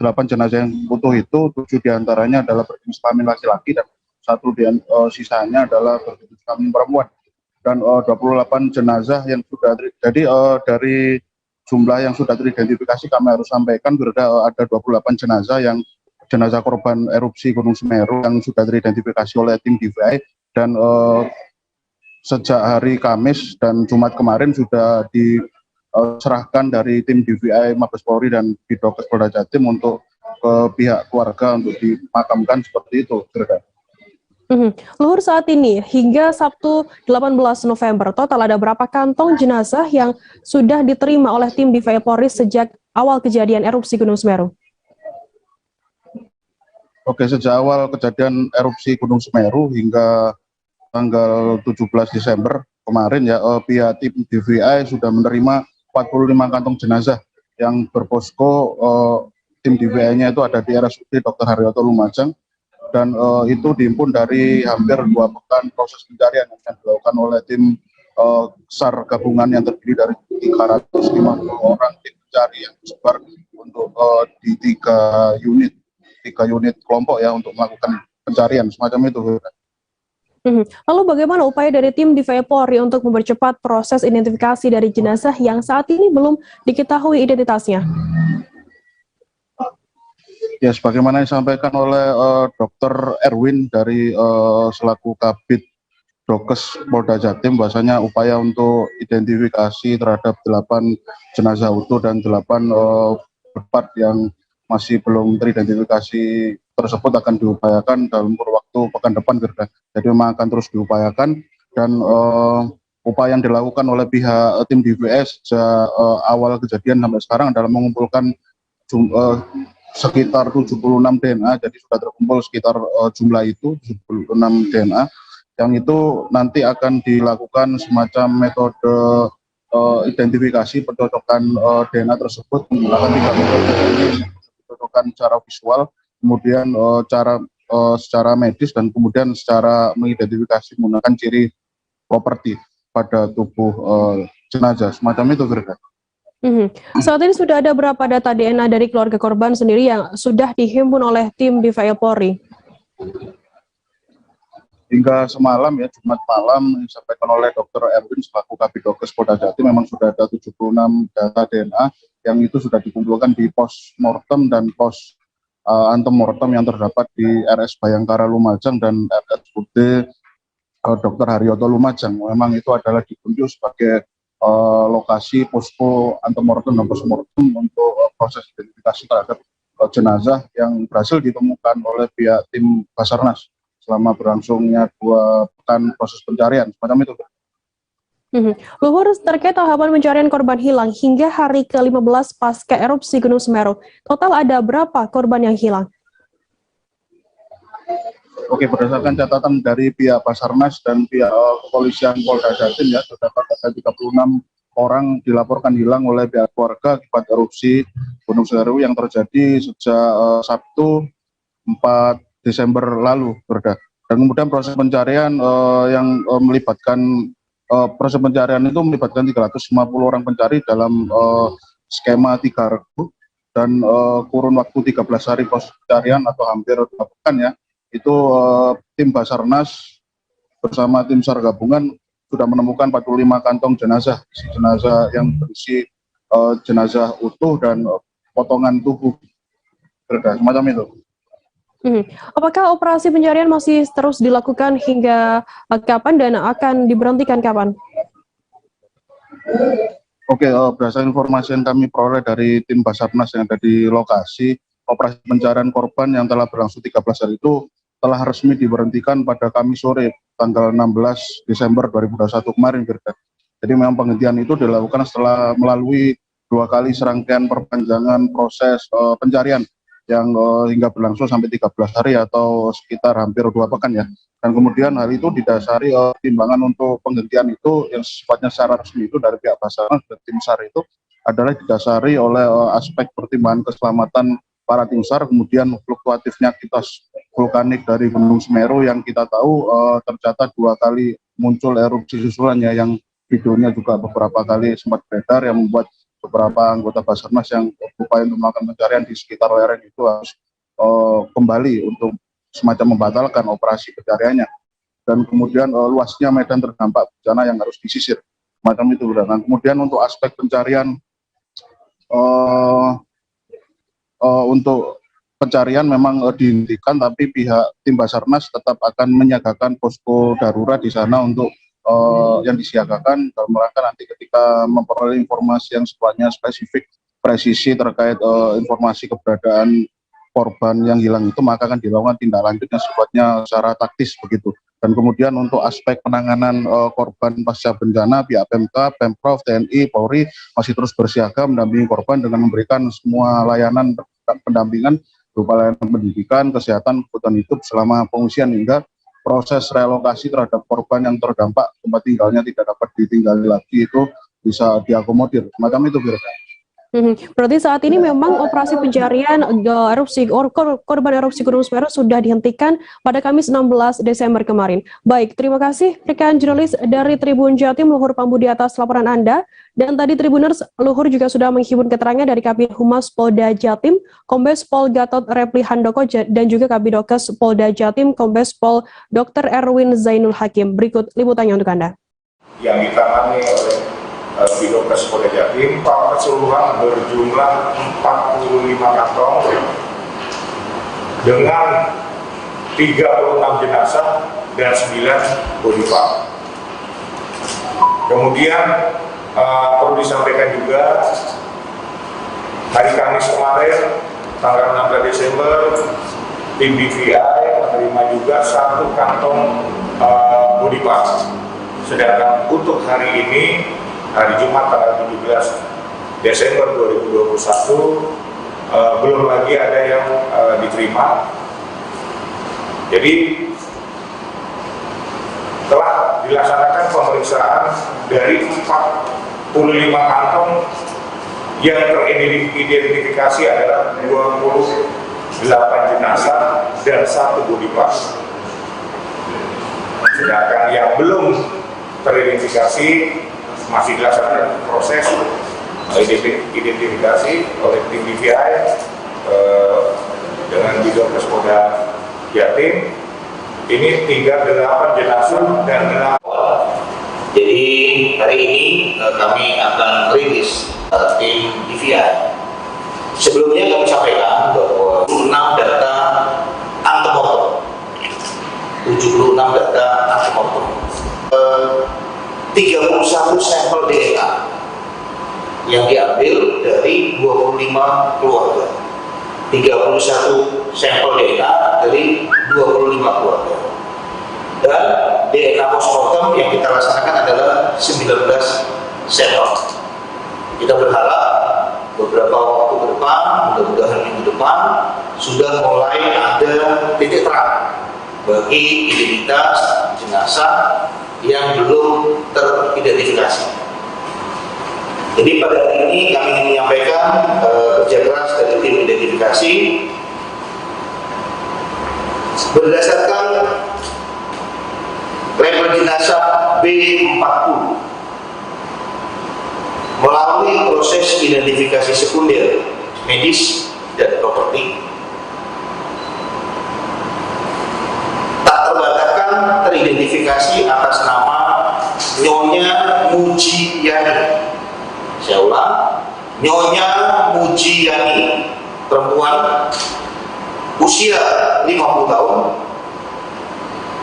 8 jenazah yang utuh itu 7 diantaranya adalah berjenis kelamin laki-laki dan 1 sisanya adalah berjenis kelamin perempuan. Dan 28 jenazah yang sudah jadi dari jumlah yang sudah teridentifikasi kami harus sampaikan ada 28 jenazah korban erupsi Gunung Semeru yang sudah teridentifikasi oleh tim DVI dan sejak hari Kamis dan Jumat kemarin sudah diserahkan dari tim DVI Mabes Polri dan Bidokes Polda Jatim untuk ke pihak keluarga untuk dimakamkan seperti itu. Luhur, saat ini hingga Sabtu 18 November total ada berapa kantong jenazah yang sudah diterima oleh tim DVI Polri sejak awal kejadian erupsi Gunung Semeru? Oke, sejak awal kejadian erupsi Gunung Semeru hingga tanggal 17 Desember kemarin ya, pihak tim DVI sudah menerima 45 kantong jenazah yang berposko. Tim DVI-nya itu ada di RSUD Dr. Haryoto Lumajang dan itu dihimpun dari hampir 2 pekan proses pencarian yang dilakukan oleh tim SAR gabungan yang terdiri dari 350 orang tim pencari yang tersebar untuk di 3 unit kelompok ya untuk melakukan pencarian semacam itu. Lalu bagaimana upaya dari tim DVI Polri untuk mempercepat proses identifikasi dari jenazah yang saat ini belum diketahui identitasnya? Ya, sebagaimana disampaikan oleh Dr. Erwin dari selaku Kabid Dokes Polda Jatim, bahwasanya upaya untuk identifikasi terhadap 8 jenazah utuh dan 8 part yang masih belum teridentifikasi tersebut akan diupayakan dalam waktu pekan depan. Jadi memang akan terus diupayakan dan upaya yang dilakukan oleh pihak tim DVS sejak awal kejadian sampai sekarang adalah mengumpulkan sekitar 76 DNA, jadi sudah terkumpul sekitar jumlah itu 76 DNA yang itu nanti akan dilakukan semacam metode identifikasi pencocokan DNA tersebut menggunakan 3 metode, pencocokan secara visual, kemudian secara medis dan kemudian secara mengidentifikasi menggunakan ciri properti pada tubuh jenazah semacam itu. Saat ini sudah ada berapa data DNA dari keluarga korban sendiri yang sudah dihimpun oleh tim DVI Polri? Hingga semalam ya, Jumat malam disampaikan oleh Dr. Erwin selaku Kabidokes Polda Jatim memang sudah ada 76 data DNA yang itu sudah dikumpulkan di pos mortem dan pos antemortem yang terdapat di RS Bayangkara Lumajang dan RSUD Dr. Haryoto Lumajang. Memang itu adalah ditunjuk sebagai lokasi posko antemortem dan postmortem untuk proses identifikasi terhadap jenazah yang berhasil ditemukan oleh pihak tim Basarnas selama berlangsungnya 2 pekan proses pencarian semacam itu. Luhur, terkait tahapan pencarian korban hilang hingga hari ke-15 pasca erupsi Gunung Semeru, total ada berapa korban yang hilang? Oke, berdasarkan catatan dari pihak Basarnas dan pihak kepolisian Polda Jatim ya, terdapat ada 36 orang dilaporkan hilang oleh pihak keluarga akibat erupsi Gunung Semeru yang terjadi sejak Sabtu 4 Desember lalu. Dan kemudian proses pencarian yang melibatkan proses pencarian itu melibatkan 350 orang pencari dalam skema 3 regu dan kurun waktu 13 hari proses pencarian atau hampir 2 pekan ya, itu tim Basarnas bersama tim SAR gabungan sudah menemukan 45 kantong jenazah, jenazah yang berisi jenazah utuh dan potongan tubuh, semacam itu. Apakah operasi pencarian masih terus dilakukan hingga kapan dan akan diberhentikan kapan? Oke, berdasarkan informasi yang kami peroleh dari tim Basarnas yang ada di lokasi, operasi pencarian korban yang telah berlangsung 13 hari itu telah resmi diberhentikan pada Kamis sore, tanggal 16 Desember 2021 kemarin. Jadi memang penghentian itu dilakukan setelah melalui 2 kali serangkaian perpanjangan proses pencarian yang hingga berlangsung sampai 13 hari atau sekitar hampir 2 pekan ya. Dan kemudian hal itu didasari timbangan untuk penghentian itu yang sifatnya secara resmi itu dari pihak Basarnas dan tim SAR itu adalah didasari oleh aspek pertimbangan keselamatan para tim SAR, kemudian fluktuatifnya aktivitas vulkanik dari Gunung Semeru yang kita tahu tercatat 2 kali muncul erupsi susulannya, yang videonya juga beberapa kali sempat beredar, yang membuat beberapa anggota Basarnas yang berupaya untuk melakukan pencarian di sekitar lereng itu harus kembali untuk semacam membatalkan operasi pencariannya. Dan kemudian luasnya medan terdampak bencana yang harus disisir, macam itu. Dan kemudian untuk aspek pencarian untuk pencarian memang dihentikan, tapi pihak tim Basarnas tetap akan menyiagakan posko darurat di sana untuk yang disiagakan dalam rangka nanti ketika memperoleh informasi yang sifatnya spesifik, presisi terkait informasi keberadaan korban yang hilang itu, maka akan dilakukan tindak lanjut yang sifatnya secara taktis begitu. Dan kemudian untuk aspek penanganan korban pasca bencana, pihak PMK, Pemprov, TNI, Polri masih terus bersiaga mendampingi korban dengan memberikan semua layanan pendampingan berupa layanan pendidikan, kesehatan, kebutuhan hidup selama pengungsian hingga proses relokasi terhadap korban yang terdampak tempat tinggalnya tidak dapat ditinggali lagi itu bisa diakomodir, semacam itu kira-kira. Berarti saat ini memang operasi pencarian korban erupsi Gunung Semeru sudah dihentikan pada Kamis 16 Desember kemarin. Baik, terima kasih rekan jurnalis dari Tribun Jatim Luhur Pambudi atas laporan Anda. Dan tadi Tribuners, Luhur juga sudah menghimpun keterangan dari Kabid Humas Polda Jatim, Kombes Pol Gatot Repli Handoko, dan juga Kabidokes Polda Jatim, Kombes Pol Dr. Erwin Zainul Hakim. Berikut liputannya untuk Anda. Yang ditangani oleh Bidokes Polda Jatim, keseluruhan berjumlah 45 kantong dengan 36 jenazah dan 9 body part. Kemudian perlu disampaikan juga hari Kamis kemarin tanggal 16 Desember tim DVI menerima juga 1 kantong body part. Sedangkan untuk hari ini, hari Jumat tanggal 17 Desember 2021 belum lagi ada yang diterima. Jadi telah dilaksanakan pemeriksaan dari 45 kantong yang teridentifikasi adalah 28 jenazah dan 1 body part. Sedangkan yang belum teridentifikasi masih dilaksanakan proses identifikasi oleh tim DVI dengan Bidokes Polda Jatim. Ini 38 jenazah dan 8. Jadi hari ini kami akan rilis tim DVI. Sebelumnya kami sampaikan bahwa 76 data antemortem, 76 data antemortem, 31 sampel DNA yang diambil dari 25 keluarga, 31 sampel DNA dari 25 keluarga, dan DNA postmortem yang kita laksanakan adalah 19 sampel. Kita berharap beberapa waktu ke depan, mudah-mudahan minggu depan, sudah mulai ada titik terang bagi identitas jenazah yang belum teridentifikasi. Jadi pada hari ini kami ingin menyampaikan kerja keras dari tim identifikasi berdasarkan label jenazah B40 melalui proses identifikasi sekunder medis dan properti. Tak terbantahkan teridentifikasi atas nama Nyonya Mujiyani. Saya ulang, Nyonya Mujiyani, perempuan, usia 50 tahun,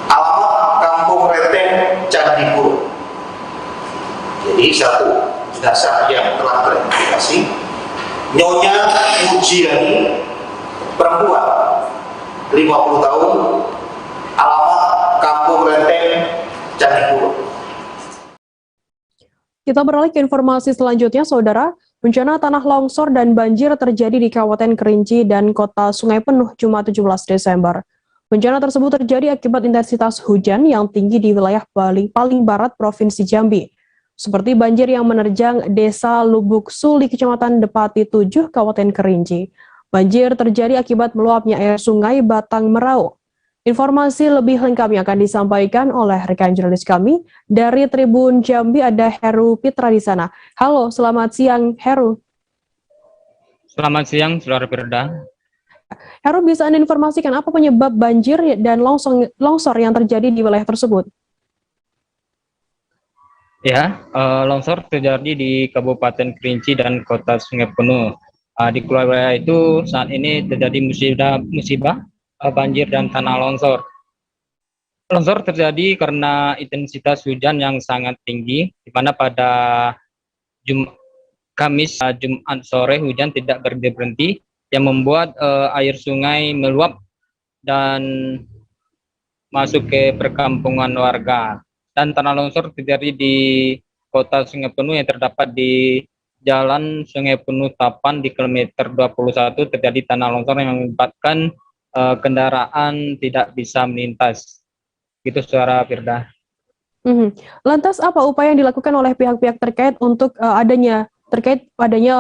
alamat Kampung Renteng, Candipuro. Jadi satu jenazah yang telah teridentifikasi, Nyonya Mujiyani, perempuan, 50 tahun, alamat Kampung Renteng, Candipuro. Kita beralih ke informasi selanjutnya, Saudara. Bencana tanah longsor dan banjir terjadi di Kabupaten Kerinci dan Kota Sungai Penuh Jumat 17 Desember. Bencana tersebut terjadi akibat intensitas hujan yang tinggi di wilayah paling barat Provinsi Jambi, seperti banjir yang menerjang Desa Lubuk Suli, Kecamatan Depati 7, Kabupaten Kerinci. Banjir terjadi akibat meluapnya air sungai Batang Merau. Informasi lebih lengkapnya akan disampaikan oleh rekan jurnalis kami dari Tribun Jambi, ada Heru Pitra di sana. Halo, selamat siang Heru. Selamat siang, Saudara Firda. Heru, bisa Anda informasikan apa penyebab banjir dan longsor yang terjadi di wilayah tersebut? Ya, longsor terjadi di Kabupaten Kerinci dan Kota Sungai Penuh. Di wilayah itu saat ini terjadi musibah banjir dan tanah longsor. Longsor terjadi karena intensitas hujan yang sangat tinggi, di mana pada Kamis Jumat sore hujan tidak berhenti, yang membuat air sungai meluap dan masuk ke perkampungan warga. Dan tanah longsor terjadi di Kota Sungai Penuh yang terdapat di Jalan Sungai Penuh Tapan di kilometer 21 terjadi tanah longsor yang menyebabkan kendaraan tidak bisa melintas. Gitu, Saudara Firda. Lantas apa upaya yang dilakukan oleh pihak-pihak terkait untuk adanya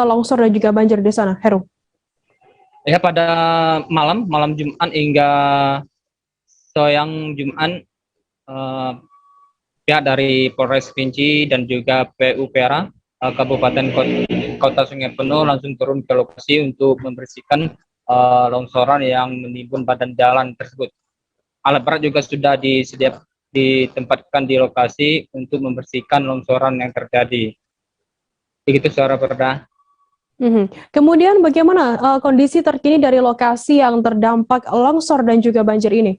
longsor dan juga banjir di sana, Heru? Ya, pada malam Jumat hingga siang Jumat, pihak dari Polres Kerinci dan juga PUPR Kabupaten Kota Sungai Penuh langsung turun ke lokasi untuk membersihkan longsoran yang menimbun badan jalan tersebut. Alat berat juga sudah ditempatkan di lokasi untuk membersihkan longsoran yang terjadi. Begitu, Saudara Firda. Kemudian bagaimana kondisi terkini dari lokasi yang terdampak longsor dan juga banjir ini?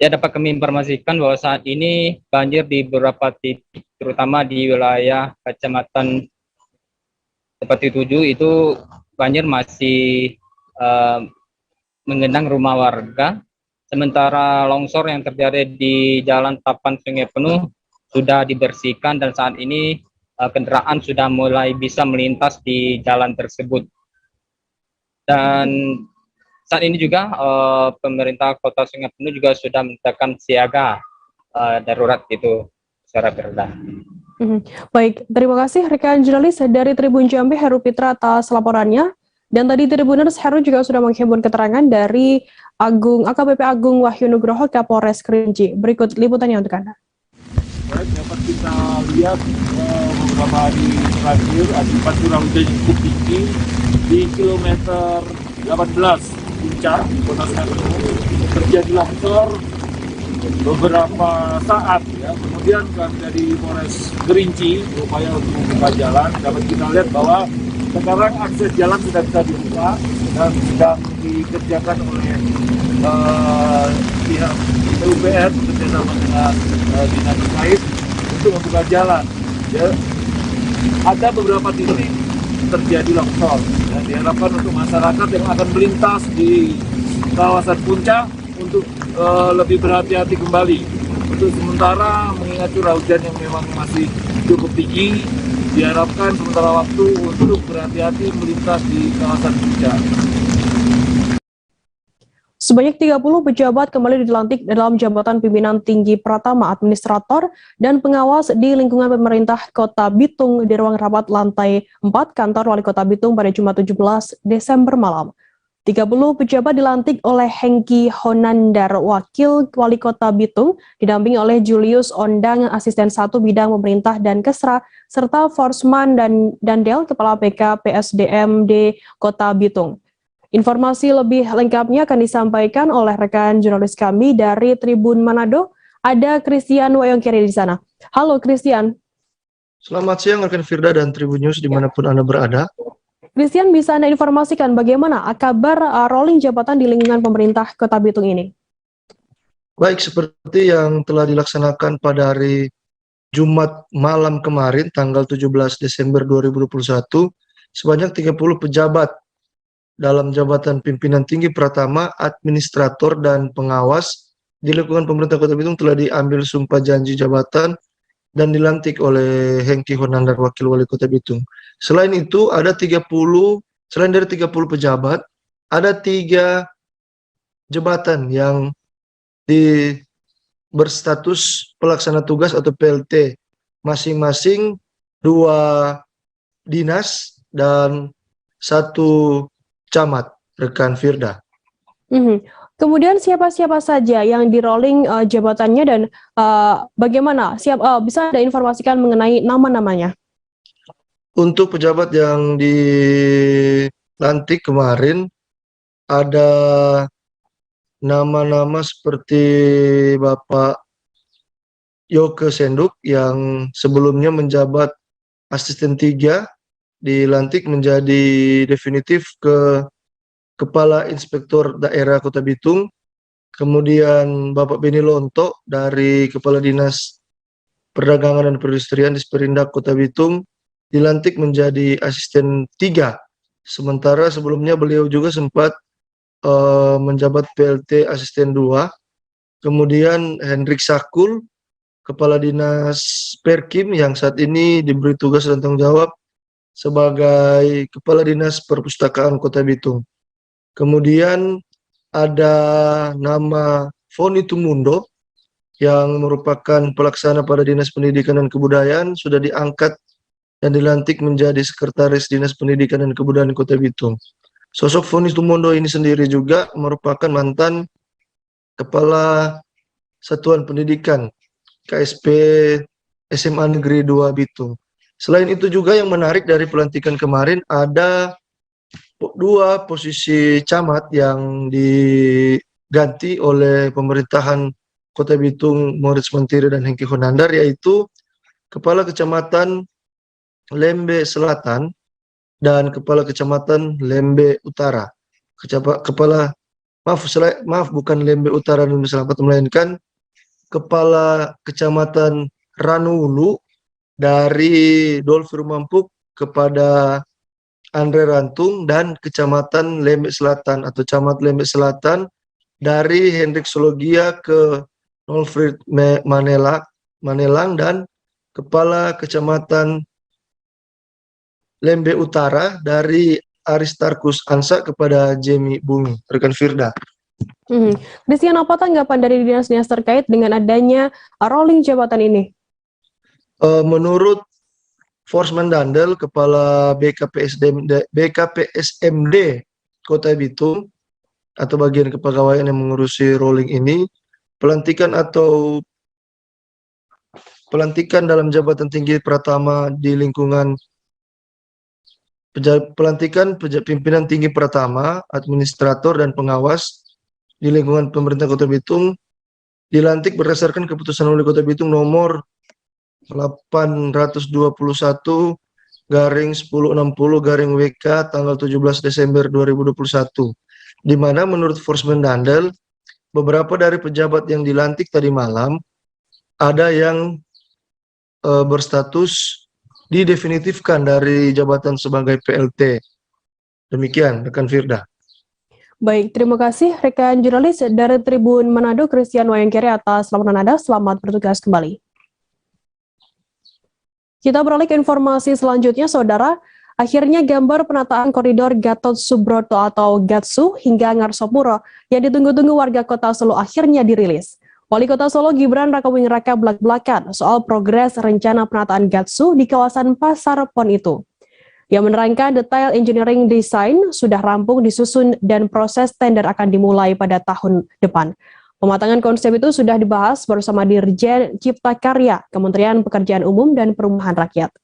Ya, dapat kami informasikan bahwa saat ini banjir di beberapa titik, terutama di wilayah Kecamatan Depati 7 itu banjir masih menggenang rumah warga, sementara longsor yang terjadi di Jalan Tapan Sungai Penuh sudah dibersihkan dan saat ini kendaraan sudah mulai bisa melintas di jalan tersebut. Dan saat ini juga pemerintah Kota Sungai Penuh juga sudah menetapkan siaga darurat itu, secara Firda. Baik, terima kasih rekan jurnalis dari Tribun Jambi Heru Pitra atas laporannya. Dan tadi Tribuners, Heru juga sudah menghimpun keterangan dari AKBP Agung Wahyu Nugroho Kapolres Kerinci. Berikut liputannya untuk Anda. Baik, dapat kita lihat beberapa hari terakhir akibat curah hujan yang cukup tinggi di kilometer 18 Puncak Kota Sungai Penuh terjadi longsor beberapa saat ya. Kemudian dari Polres Kerinci berupaya untuk membuka jalan. Dapat kita lihat bahwa sekarang akses jalan sudah bisa dibuka dan sedang dikerjakan oleh pihak PUPR bekerjasama dengan dinas terkait untuk membuka jalan. Ya, ada beberapa titik terjadi longsor dan diharapkan untuk masyarakat yang akan melintas di kawasan puncak untuk lebih berhati-hati kembali. Untuk sementara mengingat curah hujan yang memang masih cukup tinggi, diharapkan sementara waktu untuk berhati-hati melintas di kawasan puncak. Sebanyak 30 pejabat kembali dilantik dalam jabatan pimpinan tinggi Pratama, administrator, dan pengawas di lingkungan pemerintah Kota Bitung di ruang rapat lantai 4 kantor Wali Kota Bitung pada Jumat 17 Desember malam. 30 pejabat dilantik oleh Hengki Honandar, Wakil Wali Kota Bitung, didampingi oleh Julius Ondang, Asisten 1 Bidang Pemerintah dan Kesra, serta Forsman dan Dandel, Kepala BK PSDMD Kota Bitung. Informasi lebih lengkapnya akan disampaikan oleh rekan jurnalis kami dari Tribun Manado. Ada Christian Wayongkiri di sana. Halo Christian. Selamat siang rekan Firda dan Tribun News dimanapun Anda berada. Christian, bisa Anda informasikan bagaimana kabar rolling jabatan di lingkungan pemerintah Kota Bitung ini? Baik, seperti yang telah dilaksanakan pada hari Jumat malam kemarin, tanggal 17 Desember 2021, sebanyak 30 pejabat dalam jabatan pimpinan tinggi pratama, administrator, dan pengawas di lingkungan pemerintah Kota Bitung telah diambil sumpah janji jabatan dan dilantik oleh Hengki Honandar, Wakil Wali Kota Bitung. Selain itu, selain dari 30 pejabat, ada 3 jabatan yang berstatus pelaksana tugas atau PLT, masing-masing 2 dinas dan 1 camat, rekan Firda. Kemudian siapa-siapa saja yang di-rolling jabatannya dan bagaimana? Bisa Anda informasikan mengenai nama-namanya? Untuk pejabat yang dilantik kemarin, ada nama-nama seperti Bapak Yoke Senduk yang sebelumnya menjabat Asisten 3, dilantik menjadi definitif ke Kepala Inspektor Daerah Kota Bitung. Kemudian Bapak Beni Lonto dari Kepala Dinas Perdagangan dan Perindustrian Disperindak Kota Bitung dilantik menjadi Asisten 3. Sementara sebelumnya beliau juga sempat menjabat PLT Asisten 2. Kemudian Hendrik Sakul, Kepala Dinas Perkim yang saat ini diberi tugas dan tanggung jawab sebagai Kepala Dinas Perpustakaan Kota Bitung. Kemudian ada nama Foni Tumundo yang merupakan pelaksana pada Dinas Pendidikan dan Kebudayaan, sudah diangkat dan dilantik menjadi Sekretaris Dinas Pendidikan dan Kebudayaan Kota Bitung. Sosok Foni Tumundo ini sendiri juga merupakan mantan Kepala Satuan Pendidikan KSP SMA Negeri 2 Bitung. Selain itu juga yang menarik dari pelantikan kemarin, ada 2 posisi camat yang diganti oleh pemerintahan Kota Bitung Moritz Mentiri dan Hengki Honandar, yaitu Kepala Kecamatan Lembe Selatan dan Kepala Kecamatan Lembe Utara. Bukan Lembe Utara dan Lembe Selatan, melainkan Kepala Kecamatan Ranuulu dari Dolfir Mampuk kepada Andre Rantung, dan Kecamatan Lembe Selatan atau Camat Lembe Selatan dari Hendrik Sologia ke Nolfrid Manelang, dan Kepala Kecamatan Lembe Utara dari Aristarkus Ansa kepada Jemi Bumi, rekan Firda. Christian, apa tanggapan dari dinas-dinas terkait dengan adanya rolling jabatan ini? Menurut Forsman Dandel, Kepala BKPSMD Kota Bitung atau bagian kepegawaian yang mengurusi rolling ini, pelantikan dalam jabatan tinggi pratama di lingkungan pimpinan tinggi pratama, administrator, dan pengawas di lingkungan pemerintah Kota Bitung dilantik berdasarkan keputusan Wali Kota Bitung nomor 821/1060/WK tanggal 17 Desember 2021, di mana menurut Forsman Dandel, beberapa dari pejabat yang dilantik tadi malam ada yang berstatus didefinitifkan dari jabatan sebagai PLT. Demikian rekan Firda. Baik, terima kasih rekan jurnalis dari Tribun Manado Christian Wayongkiri atas laporan Anda. Selamat bertugas kembali. Kita beralih ke informasi selanjutnya, Saudara. Akhirnya gambar penataan koridor Gatot Subroto atau GATSU hingga Ngarsopuro yang ditunggu-tunggu warga kota Solo akhirnya dirilis. Wali Kota Solo Gibran Rakabuming Raka belak-belakan soal progres rencana penataan GATSU di kawasan Pasar Pon itu. yang menerangkan detail engineering design sudah rampung disusun dan proses tender akan dimulai pada tahun depan. Pematangan konsep itu sudah dibahas bersama Dirjen Cipta Karya, Kementerian Pekerjaan Umum dan Perumahan Rakyat.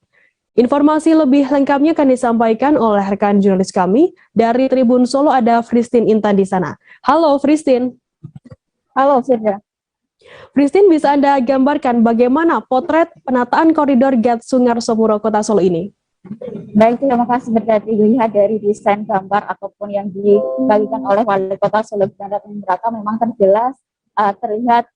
Informasi lebih lengkapnya akan disampaikan oleh rekan jurnalis kami dari Tribun Solo, ada Fristin Intan di sana. Halo Fristin. Halo Firda. Fristin, bisa Anda gambarkan bagaimana potret penataan koridor Gatsu Ngarsopuro Kota Solo ini? Baik, terima kasih. Berarti dilihat dari desain gambar ataupun yang dibagikan oleh Wali Kota Solo Gibran Raka memang terjelas terlihat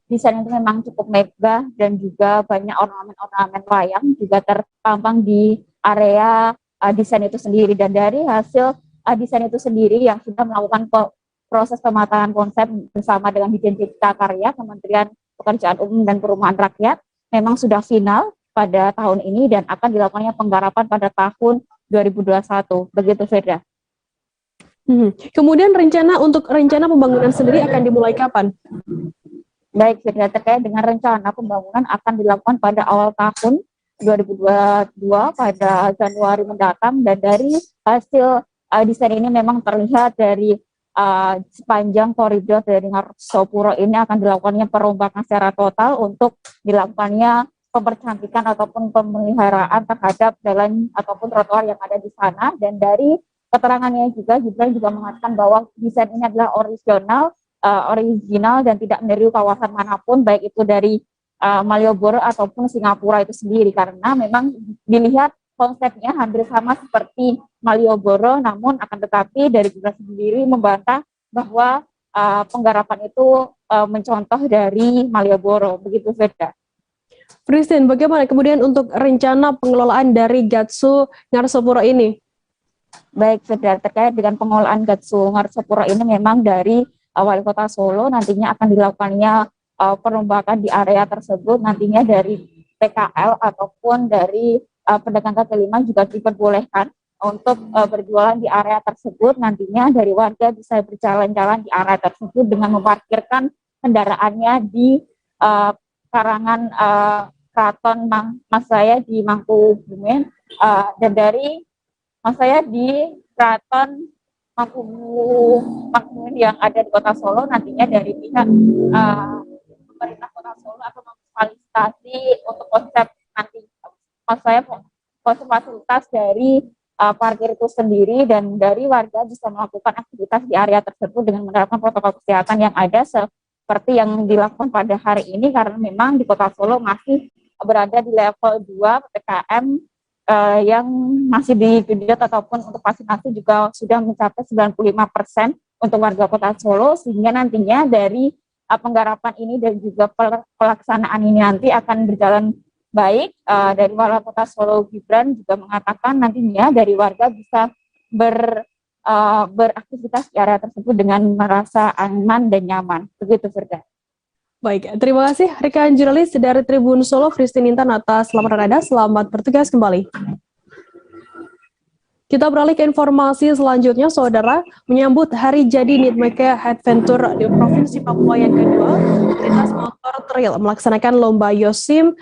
desain itu memang cukup megah dan juga banyak ornamen-ornamen wayang juga terpampang di area desain itu sendiri. Dan dari hasil desain itu sendiri yang sudah melakukan proses pematangan konsep bersama dengan Dirjen Cipta Karya, Kementerian Pekerjaan Umum dan Perumahan Rakyat memang sudah final pada tahun ini dan akan dilakukannya penggarapan pada tahun 2021. Begitu, Firda. Kemudian rencana pembangunan sendiri akan dimulai kapan? Baik, Firda, terkait dengan rencana pembangunan akan dilakukan pada awal tahun 2022 pada Januari mendatang, dan dari hasil desain ini memang terlihat dari sepanjang koridor dari Ngarsopuro ini akan dilakukannya perombakan secara total untuk dilakukannya pempercantikan ataupun pemeliharaan terhadap jalan ataupun trotoar yang ada di sana. Dan dari keterangannya juga, Gibran juga mengatakan bahwa desain ini adalah original dan tidak meniru kawasan manapun, baik itu dari Malioboro ataupun Singapura itu sendiri, karena memang dilihat konsepnya hampir sama seperti Malioboro, namun akan tetapi dari Gibran sendiri membantah bahwa penggarapan itu mencontoh dari Malioboro. Begitu, Firda. Fristin, bagaimana kemudian untuk rencana pengelolaan dari Gatsu Ngarsopuro ini? Baik, Firda, terkait dengan pengelolaan Gatsu Ngarsopuro ini memang dari Wali Kota Solo nantinya akan dilakukannya perombakan di area tersebut, nantinya dari PKL ataupun dari pedagang kaki lima juga diperbolehkan untuk berjualan di area tersebut. Nantinya dari warga bisa berjalan-jalan di area tersebut dengan memarkirkan kendaraannya di karangan Keraton Mas saya di Mangkubumen, dan dari Mas saya di Keraton Mangkubumen yang ada di Kota Solo, nantinya dari pihak pemerintah Kota Solo akan memfasilitasi untuk konsep nanti Mas saya konsep fasilitas dari parkir itu sendiri, dan dari warga bisa melakukan aktivitas di area tersebut dengan menerapkan protokol kesehatan yang ada seperti yang dilakukan pada hari ini, karena memang di Kota Solo masih berada di level 2 PPKM yang masih digenjot ataupun untuk vaksinasi juga sudah mencapai 95% untuk warga Kota Solo, sehingga nantinya dari penggarapan ini dan juga pelaksanaan ini nanti akan berjalan baik. Dari Wali Kota Solo Gibran juga mengatakan nantinya dari warga bisa beraktivitas di area tersebut dengan merasa aman dan nyaman. Begitu, Firda. Baik, terima kasih rekan jurnalis dari Tribun Solo, Fristin Intan atas laporan Anda. Selamat bertugas kembali. Kita beralih ke informasi selanjutnya, Saudara. Menyambut hari jadi Nitmeke Adventure di Provinsi Papua yang kedua, komunitas motor trail melaksanakan lomba Yosim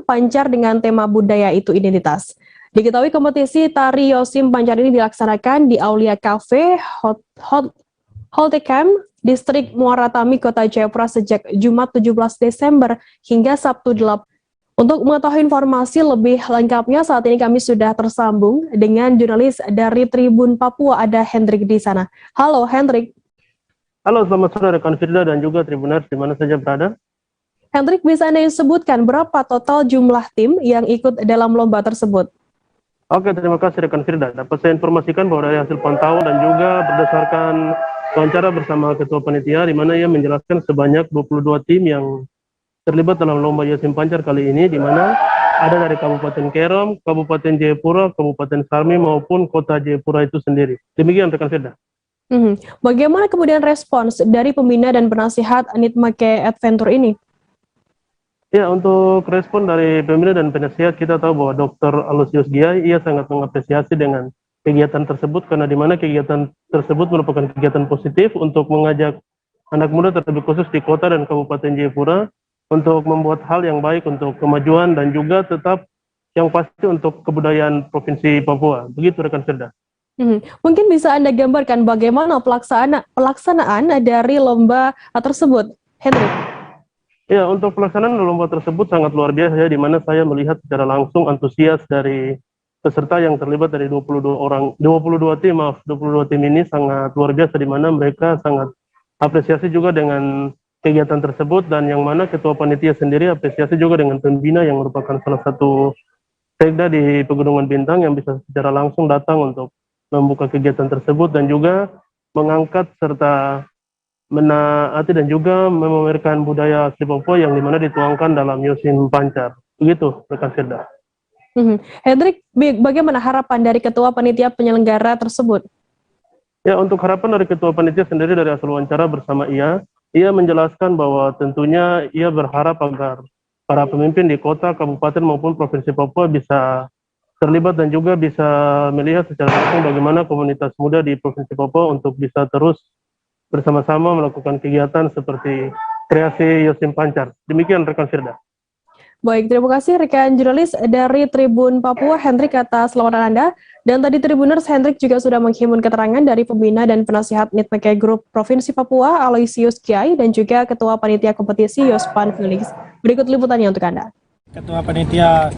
Pancar dengan tema budaya itu identitas. Diketahui kompetisi tari Yosim Pancar ini dilaksanakan di Aulia Cafe Holtecamp, Distrik Muara Tami, Kota Jayapura sejak Jumat 17 Desember hingga Sabtu 8. Untuk mengetahui informasi lebih lengkapnya, saat ini kami sudah tersambung dengan jurnalis dari Tribun Papua, ada Hendrik di sana. Halo Hendrik. Halo, selamat sore rekan Firda dan juga Tribuners di mana saja berada. Hendrik, bisa Anda sebutkan berapa total jumlah tim yang ikut dalam lomba tersebut? Oke, terima kasih rekan Firda. Dapat saya informasikan bahwa dari hasil pantauan dan juga berdasarkan wawancara bersama Ketua Panitia, di mana ia menjelaskan sebanyak 22 tim yang terlibat dalam lomba Yosim Pancar kali ini, di mana ada dari Kabupaten Kerom, Kabupaten Jayapura, Kabupaten Sarmi maupun Kota Jayapura itu sendiri. Demikian rekan Firda. Bagaimana kemudian respons dari pembina dan penasihat Nitmeke Adventure ini? Ya, untuk respon dari pembina dan penasihat, kita tahu bahwa Dr. Aloysius Giai, ia sangat mengapresiasi dengan kegiatan tersebut, karena di mana kegiatan tersebut merupakan kegiatan positif untuk mengajak anak muda, terlebih khusus di kota dan Kabupaten Jayapura, untuk membuat hal yang baik untuk kemajuan dan juga tetap yang pasti untuk kebudayaan Provinsi Papua. Begitu rekan Firda. Mungkin bisa Anda gambarkan bagaimana pelaksanaan dari lomba tersebut, Hendrik? Ya, untuk pelaksanaan lomba tersebut sangat luar biasa ya, di mana saya melihat secara langsung antusias dari peserta yang terlibat dari 22 tim ini sangat luar biasa, di mana mereka sangat apresiasi juga dengan kegiatan tersebut, dan yang mana ketua panitia sendiri apresiasi juga dengan pembina yang merupakan salah satu sekda di Pegunungan Bintang yang bisa secara langsung datang untuk membuka kegiatan tersebut dan juga mengangkat serta menaati dan juga memamerkan budaya asli Papua yang dimana dituangkan dalam Yosim Pancar. Begitu rekan Firda. Hendrik, bagaimana harapan dari ketua panitia penyelenggara tersebut? Ya, untuk harapan dari ketua panitia sendiri dari hasil wawancara bersama ia menjelaskan bahwa tentunya ia berharap agar para pemimpin di kota, kabupaten maupun provinsi Papua bisa terlibat dan juga bisa melihat secara langsung bagaimana komunitas muda di provinsi Papua untuk bisa terus bersama-sama melakukan kegiatan seperti kreasi Yosim Pancar. Demikian rekan Firda. Baik, terima kasih rekan jurnalis dari Tribun Papua, Hendrik, atas laporan Anda. Dan tadi Tribuners, Hendrik juga sudah menghimpun keterangan dari pembina dan penasihat Nitmeke Group Provinsi Papua, Aloysius Kiai, dan juga Ketua Panitia Kompetisi Yospan Felix. Berikut liputannya untuk Anda. Ketua Panitia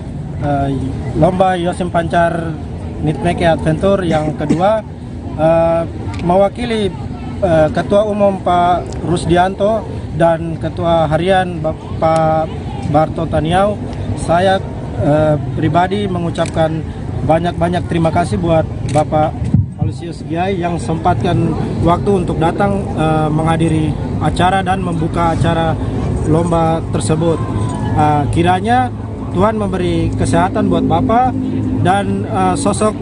Lomba Yosim Pancar Nitmeke Adventure yang kedua, mewakili Ketua Umum Pak Rusdianto dan Ketua Harian Pak Barto Taniau, saya pribadi mengucapkan banyak-banyak terima kasih buat Bapak Aloysius Kiai yang sempatkan waktu untuk datang menghadiri acara dan membuka acara lomba tersebut. Kiranya Tuhan memberi kesehatan buat Bapak dan sosok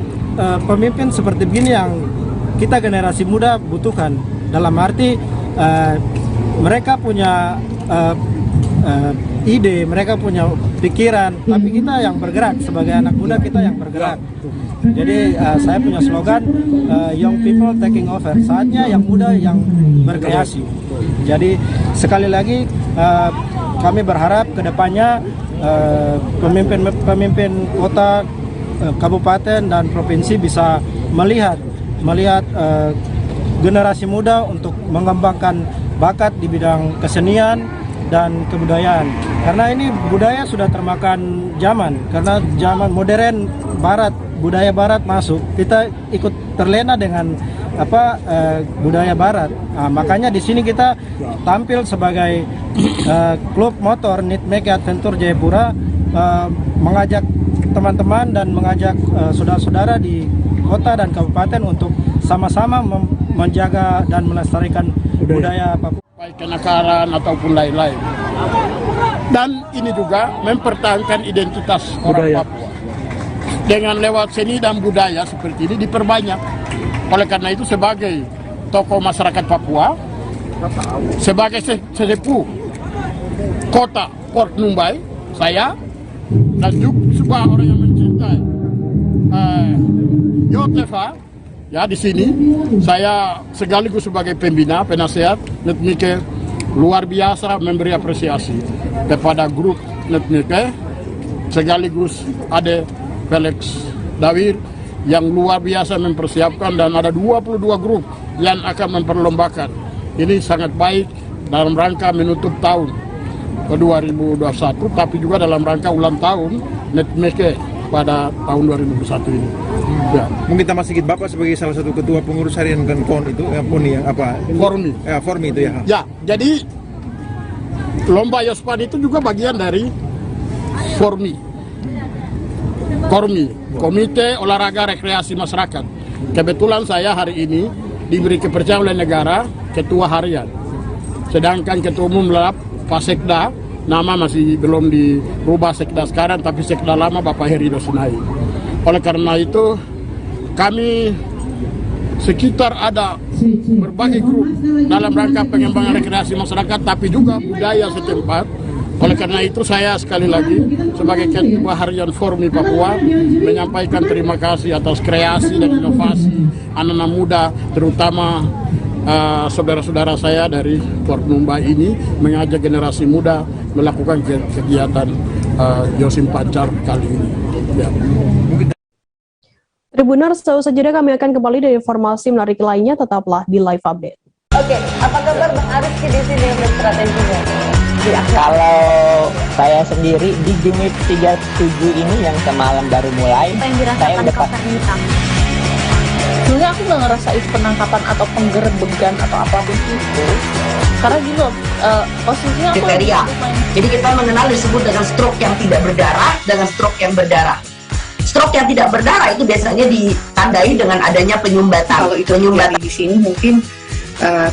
pemimpin seperti begini yang kita generasi muda butuhkan. Dalam arti mereka punya ide, mereka punya pikiran, tapi kita yang bergerak, sebagai anak muda kita yang bergerak. Jadi saya punya slogan young people taking over, saatnya yang muda yang berkreasi. Jadi sekali lagi kami berharap kedepannya pemimpin kota, kabupaten dan provinsi bisa melihat generasi muda untuk mengembangkan bakat di bidang kesenian dan kebudayaan, karena ini budaya sudah termakan zaman, karena zaman modern barat, budaya barat masuk, kita ikut terlena dengan budaya barat. Makanya di sini kita tampil sebagai klub motor Nitmeke Adventure Jayapura, mengajak teman-teman dan mengajak saudara-saudara di kota dan kabupaten untuk sama-sama menjaga dan melestarikan budaya Papua, baik kenakalan ataupun lain-lain. Dan ini juga mempertahankan identitas orang Papua. Dengan lewat seni dan budaya seperti ini diperbanyak. Oleh karena itu sebagai tokoh masyarakat Papua, sebagai sesepuh kota Port Numbai, saya dan juga sebuah orang yang mencintai Yotefa, ya di sini saya sekaligus sebagai pembina, penasehat Nitmeke, luar biasa memberi apresiasi kepada grup Nitmeke, sekaligus ada Felix Dawir yang luar biasa mempersiapkan, dan ada 22 grup yang akan memperlombakan. Ini sangat baik dalam rangka menutup tahun ke 2021, tapi juga dalam rangka ulang tahun Nitmeke pada tahun 2021 ini. Ya. Mungkin tambah sedikit, Bapak sebagai salah satu ketua pengurus harian dan KON itu, Formi. Ya, Formi itu ya. Ya, jadi lomba Yospan itu juga bagian dari Formi, Komite Olahraga Rekreasi Masyarakat. Kebetulan saya hari ini diberi kepercayaan oleh negara ketua harian, sedangkan ketua umum adalah Pak Sekda, nama masih belum dirubah Sekda sekarang, tapi Sekda lama Bapak Heri Dosunai. Oleh karena itu kami sekitar ada berbagai grup dalam rangka pengembangan rekreasi masyarakat, tapi juga budaya setempat. Oleh karena itu saya sekali lagi sebagai Ketua Harian Formi Papua menyampaikan terima kasih atas kreasi dan inovasi anak-anak muda, terutama saudara-saudara saya dari Port Numbai ini mengajak generasi muda melakukan kegiatan Yosim Pancar kali ini. Ya. Mungkin Tribuners, seusai jeda kami akan kembali dari informasi menarik lainnya, tetaplah di live update. Oke, apa kabar Bang Ariski di sini untuk strateginya? Kalau saya sendiri di Jumit 37 ini yang semalam baru mulai, Apa yang saya dirasakan udah Kapten Hitam? Sebenarnya aku nggak ngerasain penangkapan atau penggerebekan atau apapun itu, karena gini loh, posisinya aku Kriteria. Jadi kita mengenal disebut dengan stroke yang tidak berdarah dengan stroke yang berdarah. Stroke yang tidak berdarah itu biasanya ditandai dengan adanya penyumbatan. Kalau itu penyumbatan di sini mungkin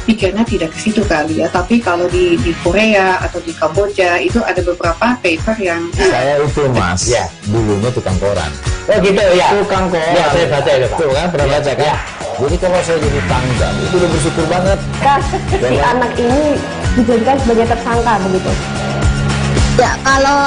pikirnya tidak ke situ kali ya, tapi kalau di Korea atau di Kamboja itu ada beberapa paper yang Saya itu Mas, ya, dulunya tukang koran. Oh gitu ya, Tukang koran. Ya, saya baca itu Pak. Tuh kan, pernah baca kan? Jadi kalau saya jadi tanggal, itu udah bersyukur banget. Kasus si anak ini dijadikan sebagai tersangka begitu. Ya, kalau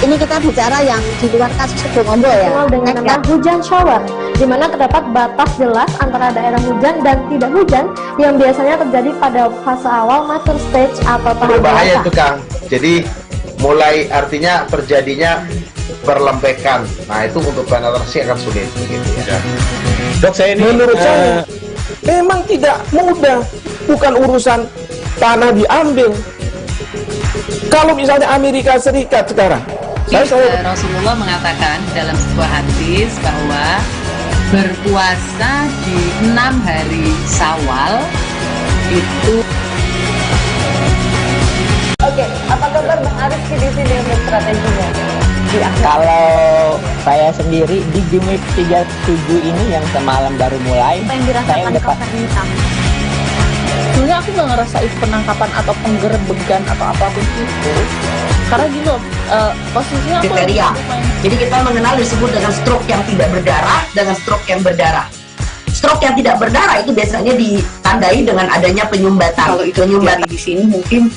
ini kita bicara yang di luar kasus Kedongombo ya. Dikenal dengan nama hujan shower, di mana terdapat batas jelas antara daerah hujan dan tidak hujan yang biasanya terjadi pada fase awal mature stage atau tahap Berbahaya dewasa. itu Kang. Jadi mulai artinya terjadinya berlembekan. Nah itu untuk penetrasi akan sulit begitu ya. Dok, saya ini Menurut saya memang tidak mudah, bukan urusan tanah diambil. Kalau misalnya Amerika Serikat sekarang, Rasulullah mengatakan dalam sebuah hadis bahwa berpuasa di 6 hari Syawal itu. Oke, apa kabar Bang Ariski di sini untuk strateginya? Kalau saya sendiri di Jumit 37 ini yang semalam baru mulai, Apa yang saya dirasakan udah Kapten Hitam? sebenarnya aku nggak ngerasain penangkapan atau penggerebekan atau apapun itu, karena gini loh, posisinya aku Kriteria. Jadi kita mengenal disebut dengan stroke yang tidak berdarah dengan stroke yang berdarah. Stroke yang tidak berdarah itu biasanya ditandai dengan adanya penyumbatan. Kalau itu penyumbatan di sini mungkin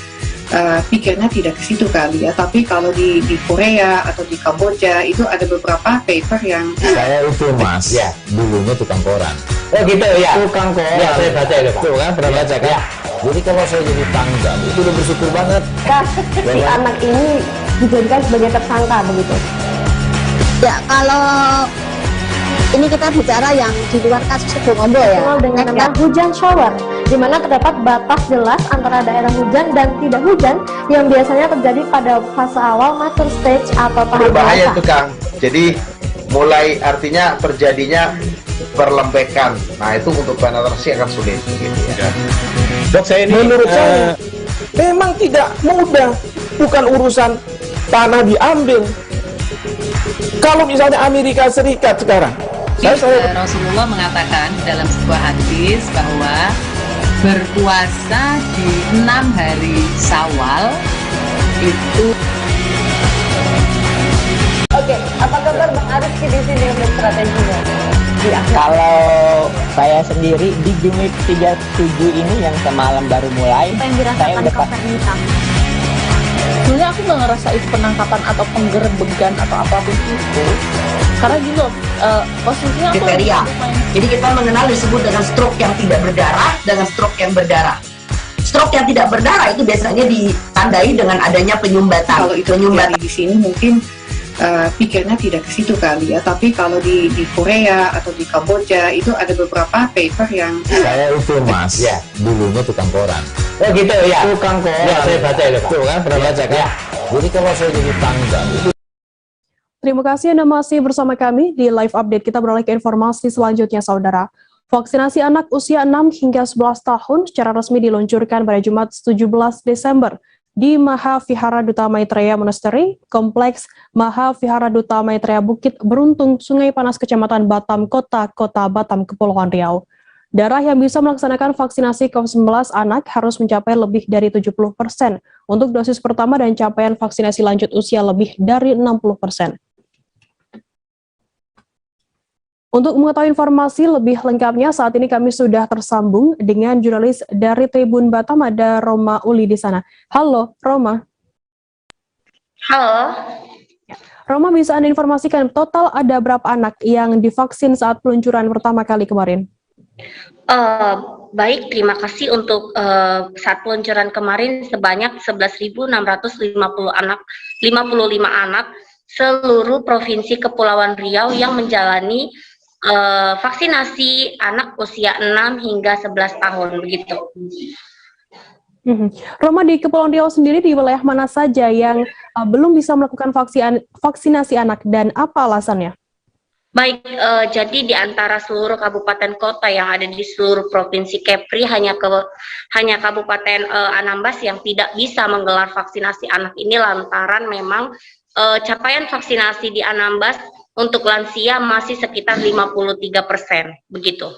pikirnya tidak ke situ kali ya, tapi kalau di Korea atau di Kamboja itu ada beberapa paper yang Saya itu Mas, ya, dulunya tukang koran. Oh gitu ya, Tukang koran. Ya, saya baca itu Pak. Tuh kan, pernah baca kan? Jadi kalau saya jadi tanggal, itu udah bersyukur banget. Kasus si anak ini dijadikan sebagai tersangka begitu. Ya, kalau ini kita bicara yang di luar kasus Kedongombo ya. Dikenal dengan nama hujan shower, di mana terdapat batas jelas antara daerah hujan dan tidak hujan yang biasanya terjadi pada fase awal mature stage atau tahap Berbahaya dewasa. itu Kang. Jadi mulai artinya terjadinya berlembekan. Nah itu untuk penetrasi akan sulit begitu ya. Dok, saya ini menurut saya memang tidak mudah, bukan urusan tanah diambil. Kalau misalnya Amerika Serikat sekarang, Rasulullah mengatakan dalam sebuah hadis bahwa berpuasa di 6 hari Syawal itu. Oke, apa kabar Bang Ariski di sini untuk strateginya? Kalau saya sendiri di Jumit 37 ini yang semalam baru mulai, Apa yang saya dirasakan udah Kapten Hitam? sebenarnya aku nggak ngerasain penangkapan atau penggerebekan atau apapun itu, karena gini loh, posisinya aku Kriteria. Jadi kita mengenal disebut dengan stroke yang tidak berdarah dengan stroke yang berdarah. Stroke yang tidak berdarah itu biasanya ditandai dengan adanya penyumbatan. Kalau itu penyumbatan di sini mungkin pikirnya tidak ke situ kali ya, tapi kalau di Korea atau di Kamboja itu ada beberapa paper yang Saya itu Mas, ya, dulunya tukang koran. Oh gitu ya, Tukang koran. Ya, saya baca itu Pak. Tuh kan, pernah baca kan? Jadi kalau saya jadi tanggal, itu Terima kasih Anda masih bersama kami di live update. Kita beralih ke informasi selanjutnya, Saudara. Vaksinasi anak usia 6 hingga 11 tahun secara resmi diluncurkan pada Jumat 17 Desember di Maha Vihara Duta Maitreya Monastery, Kompleks Maha Vihara Duta Maitreya Bukit Beruntung, Sungai Panas, Kecamatan Batam, Kota Batam, Kepulauan Riau. Daerah yang bisa melaksanakan vaksinasi COVID-19 anak harus mencapai lebih dari 70% untuk dosis pertama dan capaian vaksinasi lanjut usia lebih dari 60%. Untuk mengetahui informasi lebih lengkapnya, saat ini kami sudah tersambung dengan jurnalis dari Tribun Batam, ada Roma Uli di sana. Halo, Roma. Halo. Roma, bisa Anda informasikan total ada berapa anak yang divaksin saat peluncuran pertama kali kemarin? Baik, terima kasih untuk saat peluncuran kemarin sebanyak 11.655 anak seluruh provinsi Kepulauan Riau yang menjalani vaksinasi anak usia 6 hingga 11 tahun begitu. Roma, di Kepulauan Riau sendiri di wilayah mana saja yang belum bisa melakukan vaksinasi anak dan apa alasannya? Baik, jadi di antara seluruh kabupaten kota yang ada di seluruh provinsi Kepri hanya Kabupaten Anambas yang tidak bisa menggelar vaksinasi anak ini lantaran memang capaian vaksinasi di Anambas untuk lansia masih sekitar 53%, begitu.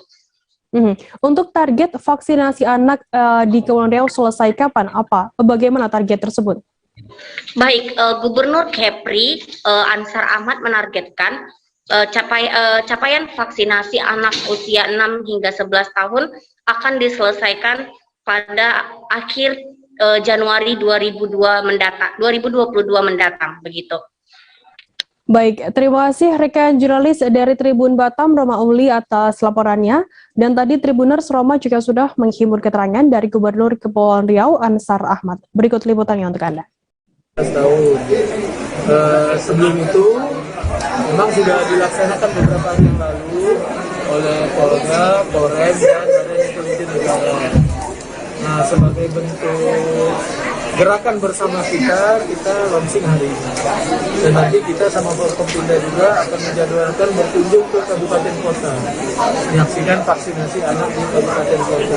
Untuk target vaksinasi anak di Kepulauan Riau selesai kapan? Bagaimana target tersebut? Baik, Gubernur Kepri Ansar Ahmad menargetkan capaian vaksinasi anak usia 6 hingga 11 tahun akan diselesaikan pada akhir Januari 2022 mendatang, begitu. Baik, terima kasih rekan jurnalis dari Tribun Batam, Roma Uli atas laporannya. Dan tadi Tribuners Roma juga sudah menghimpun keterangan dari Gubernur Kepulauan Riau, Ansar Ahmad. Berikut liputannya untuk Anda. Tahun. Sebelum itu, memang sudah dilaksanakan beberapa hari yang lalu oleh Polda, Polres, dan Badan Intelijen Negara. Nah, sebagai bentuk gerakan bersama kita launching hari ini. Dan nanti kita sama Forkompinda juga akan menjadwalkan berkunjung ke kabupaten kota, menyaksikan vaksinasi anak di kabupaten kota,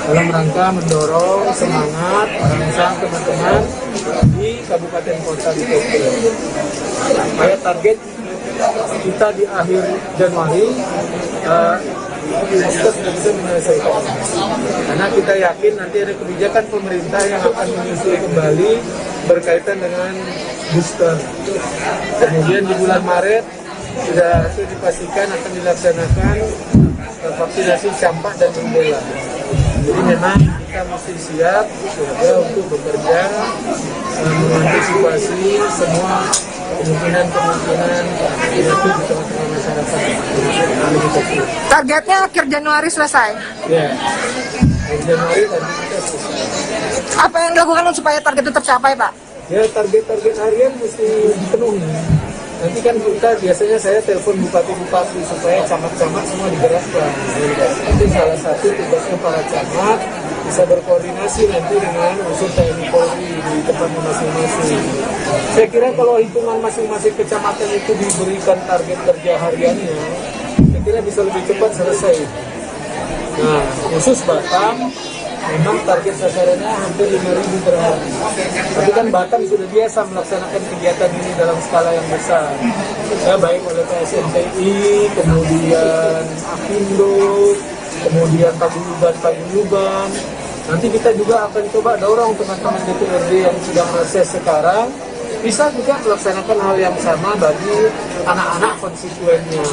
dalam rangka mendorong semangat merangsang teman-teman di kabupaten kota di Kepri. Supaya target kita di akhir Januari kita sudah bisa menyelesaikan, karena kita yakin nanti ada kebijakan pemerintah yang akan menyusul kembali berkaitan dengan booster. Kemudian di bulan Maret sudah dipastikan akan dilaksanakan vaksinasi campak dan rubella. Jadi memang kita mesti siap untuk bekerja mengantisipasi semua kemungkinan itu di tengah-tengah masyarakat. Targetnya akhir Januari selesai. Ya, akhir Januari nanti kita selesai. Apa yang dilakukan supaya target itu tercapai, Pak? Ya, target-target harian mesti dipenuhi. Nanti kan kita biasanya saya telepon bupati-bupati supaya camat-camat semua digerakkan. Itu salah satu tugasnya para camat, bisa berkoordinasi nanti dengan unsur TNI Polri di tempat masing-masing. Saya kira kalau hitungan masing-masing kecamatan itu diberikan target kerja hariannya, saya kira bisa lebih cepat selesai. Nah, khusus Batam, memang target sasarannya hampir 5.000 per hari. Tapi kan Batam sudah biasa melaksanakan kegiatan ini dalam skala yang besar. Ya, baik oleh PSMPI, kemudian Apindo, kemudian Paguyuban. Nanti kita juga akan coba dorong teman-teman DPRD yang sedang reses sekarang, bisa juga melaksanakan hal yang sama bagi anak-anak konstituennya.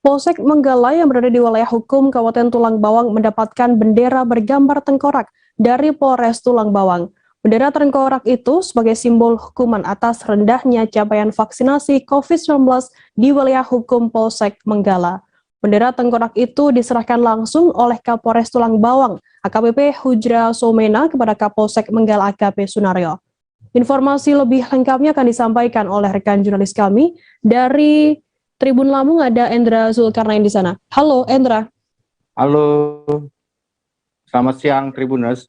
Polsek Menggala yang berada di wilayah hukum Kabupaten Tulang Bawang mendapatkan bendera bergambar tengkorak dari Polres Tulang Bawang. Bendera tengkorak itu sebagai simbol hukuman atas rendahnya capaian vaksinasi COVID-19 di wilayah hukum Polsek Menggala. Bendera tengkorak itu diserahkan langsung oleh Kapolres Tulang Bawang, AKBP Hujra Somena kepada Kapolsek Menggala AKP Sunaryo. Informasi lebih lengkapnya akan disampaikan oleh rekan jurnalis kami dari Tribun Lampung. Ada Endra Zulkarnain di sana. Halo Endra. Halo, selamat siang Tribuners.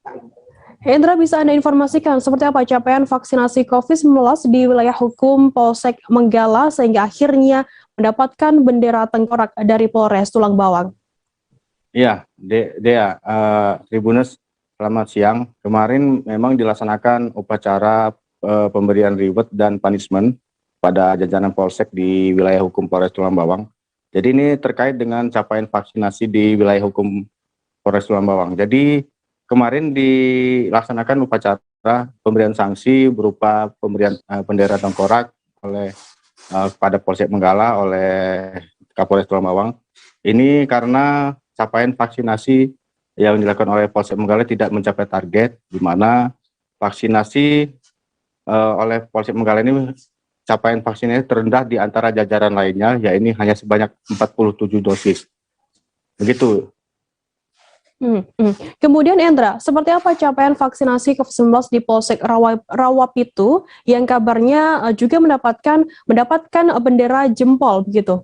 Endra, bisa Anda informasikan seperti apa capaian vaksinasi COVID-19 di wilayah hukum Polsek Menggala sehingga akhirnya mendapatkan bendera tengkorak dari Polres Tulang Bawang? Iya, Dea, Tribuners, selamat siang. Kemarin memang dilaksanakan upacara pemberian reward dan punishment pada jajaran Polsek di wilayah hukum Polres Tulang Bawang. Jadi ini terkait dengan capaian vaksinasi di wilayah hukum Polres Tulang Bawang. Jadi kemarin dilaksanakan upacara pemberian sanksi berupa pemberian bendera tengkorak oleh pada Polsek Menggala oleh Kapolres Tulang Bawang. Ini karena capaian vaksinasi yang dilakukan oleh Polsek Menggala tidak mencapai target, di mana vaksinasi oleh Polsek Menggala ini capaian vaksinasi terendah di antara jajaran lainnya, yaitu hanya sebanyak 47 dosis. Begitu. Kemudian Endra, seperti apa capaian vaksinasi COVID-19 di Polsek Rawapitu yang kabarnya juga mendapatkan bendera jempol begitu?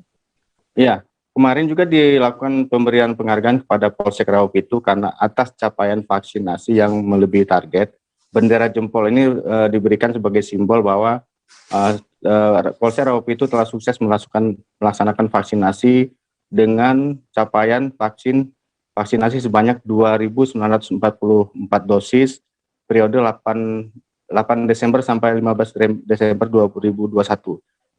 Iya, kemarin juga dilakukan pemberian penghargaan kepada Polsek Rawapitu karena atas capaian vaksinasi yang melebihi target. Bendera jempol ini diberikan sebagai simbol bahwa Polsek Rawapitu telah sukses melaksanakan vaksinasi dengan capaian vaksinasi sebanyak 2.944 dosis periode 8 Desember sampai 15 Desember 2021.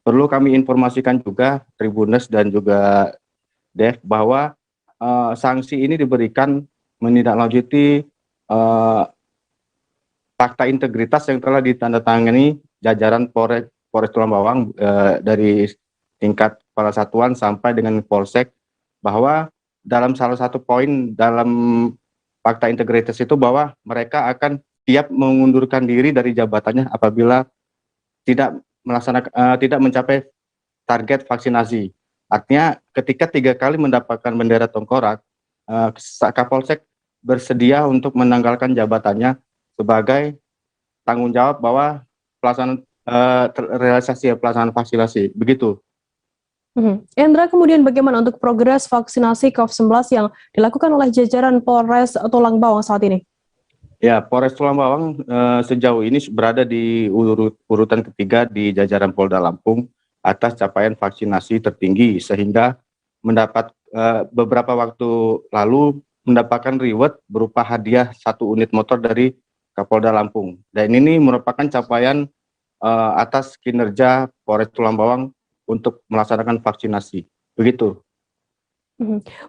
Perlu kami informasikan juga Tribuners dan juga Dev bahwa sanksi ini diberikan menindaklanjuti fakta integritas yang telah ditandatangani jajaran Polres Tulang Bawang dari tingkat kepala satuan sampai dengan Polsek, bahwa dalam salah satu poin dalam fakta integritas itu bahwa mereka akan siap mengundurkan diri dari jabatannya apabila tidak mencapai target vaksinasi. Artinya ketika 3 kali mendapatkan bendera tengkorak, Kapolsek bersedia untuk menanggalkan jabatannya sebagai tanggung jawab bahwa realisasi pelaksanaan vaksinasi. Begitu. Endra, kemudian bagaimana untuk progres vaksinasi COVID-19 yang dilakukan oleh jajaran Polres Tulang Bawang saat ini? Ya, Polres Tulang Bawang sejauh ini berada di urutan ketiga di jajaran Polda Lampung atas capaian vaksinasi tertinggi, sehingga mendapat beberapa waktu lalu mendapatkan reward berupa hadiah 1 unit motor dari Kapolda Lampung. Dan ini merupakan capaian atas kinerja Polres Tulang Bawang untuk melaksanakan vaksinasi. Begitu.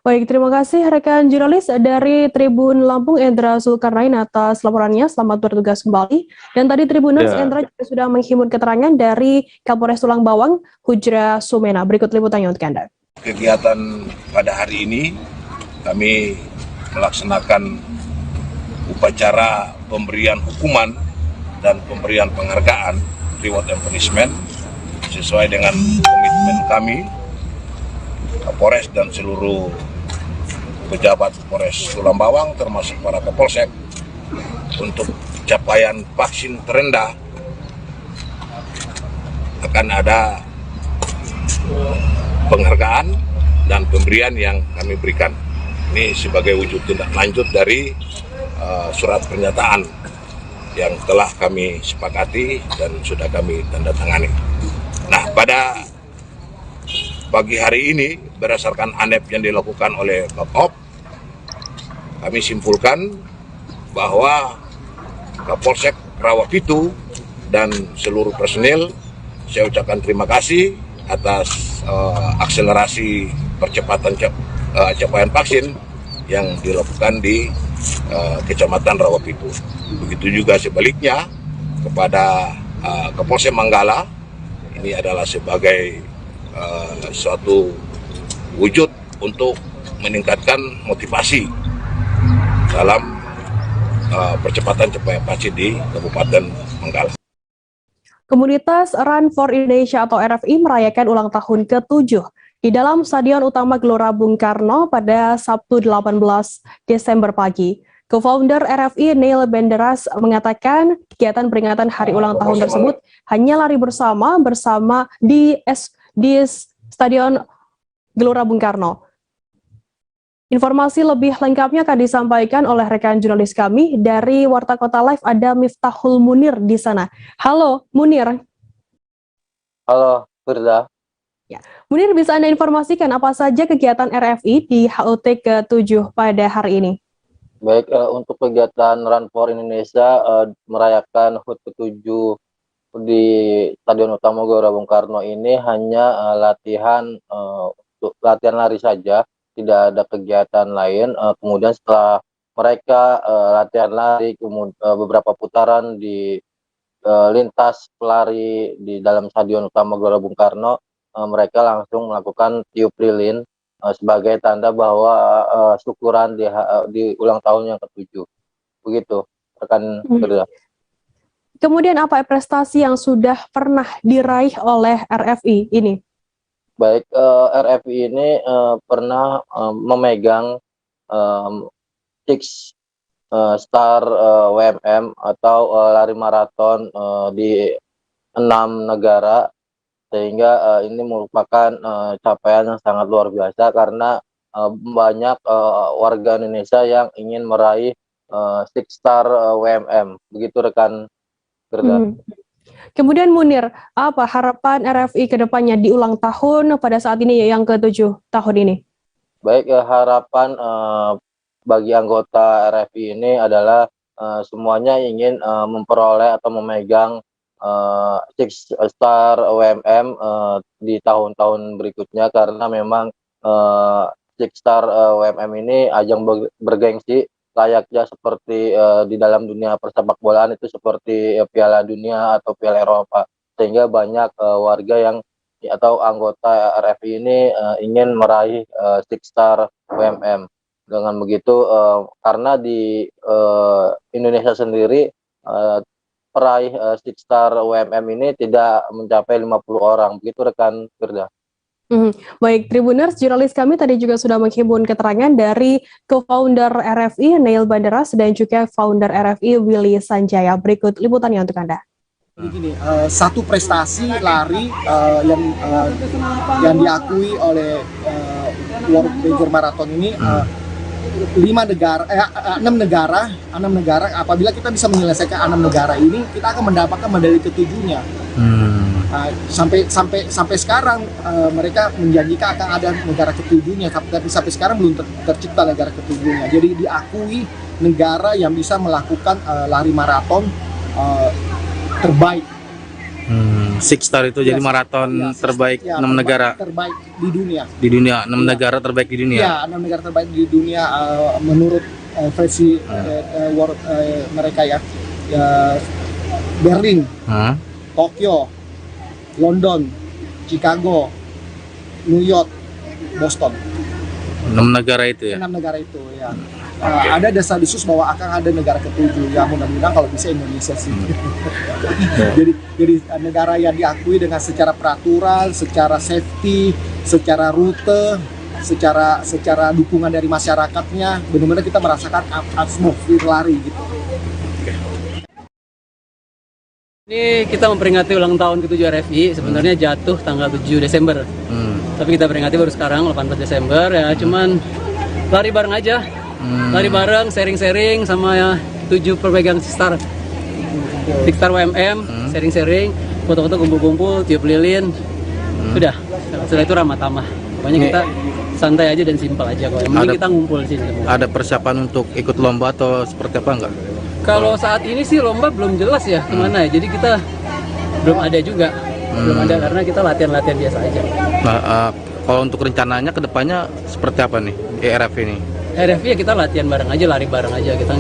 Baik, terima kasih rekan jurnalis dari Tribun Lampung Endra Zulkarnain atas laporannya. Selamat bertugas kembali. Dan tadi Tribuners Endra juga sudah menghimpun keterangan dari Kapolres Tulang Bawang Hujra Sumena. Berikut liputannya untuk Anda. Kegiatan pada hari ini kami melaksanakan upacara pemberian hukuman dan pemberian penghargaan reward and punishment sesuai dengan komitmen kami, Kapolres dan seluruh pejabat Polres Tulang Bawang termasuk para Kapolsek untuk capaian vaksin terendah akan ada penghargaan dan pemberian yang kami berikan. Ini sebagai wujud tindak lanjut dari surat pernyataan yang telah kami sepakati dan sudah kami tanda tangani. Nah, pada pagi hari ini berdasarkan ANEP yang dilakukan oleh Bapop, kami simpulkan bahwa Kapolsek Rawapitu dan seluruh personil, saya ucapkan terima kasih atas akselerasi percepatan capaian vaksin yang dilakukan di Kecamatan Rawapitu. Begitu juga sebaliknya kepada Kapolsek Manggala, ini adalah sebagai suatu wujud untuk meningkatkan motivasi dalam percepatan capaian vaksin di Kabupaten Manggala. Komunitas Run for Indonesia atau RFI merayakan ulang tahun ke-7 di dalam Stadion Utama Gelora Bung Karno pada Sabtu 18 Desember pagi. Co-founder RFI Neil Benderas mengatakan kegiatan peringatan hari ulang tahun tersebut hanya lari bersama di Stadion Gelora Bung Karno. Informasi lebih lengkapnya akan disampaikan oleh rekan jurnalis kami dari Warta Kota Live, ada Miftahul Munir di sana. Halo Munir. Halo Firda. Ya. Munir, bisa Anda informasikan apa saja kegiatan RFI di HUT ke-7 pada hari ini? Baik, untuk kegiatan Run for Indonesia merayakan HUT ke-7 di Stadion Utama Gelora Bung Karno ini hanya latihan lari saja, tidak ada kegiatan lain. Kemudian setelah mereka latihan lari, beberapa putaran di lintas pelari di dalam Stadion Utama Gelora Bung Karno, mereka langsung melakukan tiup lilin sebagai tanda bahwa syukuran di ulang tahun yang ke-7. Begitu, rekan Firda. Kemudian apa prestasi yang sudah pernah diraih oleh RFI ini? Baik, RFI ini pernah memegang six star WMM atau lari maraton di 6 negara, sehingga ini merupakan capaian yang sangat luar biasa karena banyak warga Indonesia yang ingin meraih six star WMM. Begitu rekan Firda. Kemudian Munir, apa harapan RFI ke depannya di ulang tahun pada saat ini yang ke-7 tahun ini? Baik, harapan bagi anggota RFI ini adalah semuanya ingin memperoleh atau memegang six star WMM di tahun-tahun berikutnya, karena memang six star WMM ini ajang bergengsi layaknya seperti di dalam dunia persepak bolaan itu seperti Piala Dunia atau Piala Eropa, sehingga banyak warga yang atau anggota RFI ini ingin meraih six star WMM. Dengan begitu karena di Indonesia sendiri peraih six star WMM ini tidak mencapai 50 orang. Begitu rekan Firda. Baik, Tribuners, jurnalis kami tadi juga sudah menghimpun keterangan dari co-founder RFI, Neil Banderas, dan juga founder RFI, Willy Sanjaya. Berikut liputannya untuk Anda. Begini, satu prestasi lari yang diakui oleh World Major Marathon ini, 6 negara, apabila kita bisa menyelesaikan 6 negara ini, kita akan mendapatkan medali ke-7-nya. Sampai sekarang mereka menjanjikan akan ada negara ke-7-nya, tapi sampai sekarang belum tercipta negara ke-7-nya. Jadi diakui negara yang bisa melakukan lari maraton terbaik. Six star itu jadi maraton terbaik 6 negara terbaik di dunia. Di dunia 6 negara terbaik di dunia. Ya, 6 negara terbaik di dunia menurut versi world mereka ya. Berlin, Tokyo, London, Chicago, New York, Boston. 6 negara itu ya. 6 negara itu ya. Ada desas-desus bahwa akan ada negara ke-7. Ya mudah-mudahan kalau bisa Indonesia sih. jadi negara yang diakui dengan secara peraturan, secara safety, secara rute, secara dukungan dari masyarakatnya, benar-benar kita merasakan atmosfer lari gitu. Ini kita memperingati ulang tahun ke-7 RFI, sebenarnya jatuh tanggal 7 Desember. Tapi kita peringati baru sekarang, 18 Desember ya, cuman lari bareng aja. Lari bareng, sharing-sharing sama ya 7 pemegang six star WMM, sharing-sharing, foto-foto kumpul-kumpul, tiup lilin. Sudah, setelah itu ramah tamah. Pokoknya kita santai aja dan simpel aja kok. Yang penting kita ngumpul sih. Ada persiapan untuk ikut lomba atau seperti apa enggak? Kalau saat ini sih lomba belum jelas ya kemana ya. Jadi kita belum ada juga, belum ada karena kita latihan-latihan biasa aja. Nah, kalau untuk rencananya kedepannya seperti apa nih RFI ini? RFI ya kita latihan bareng aja, lari bareng aja. Kita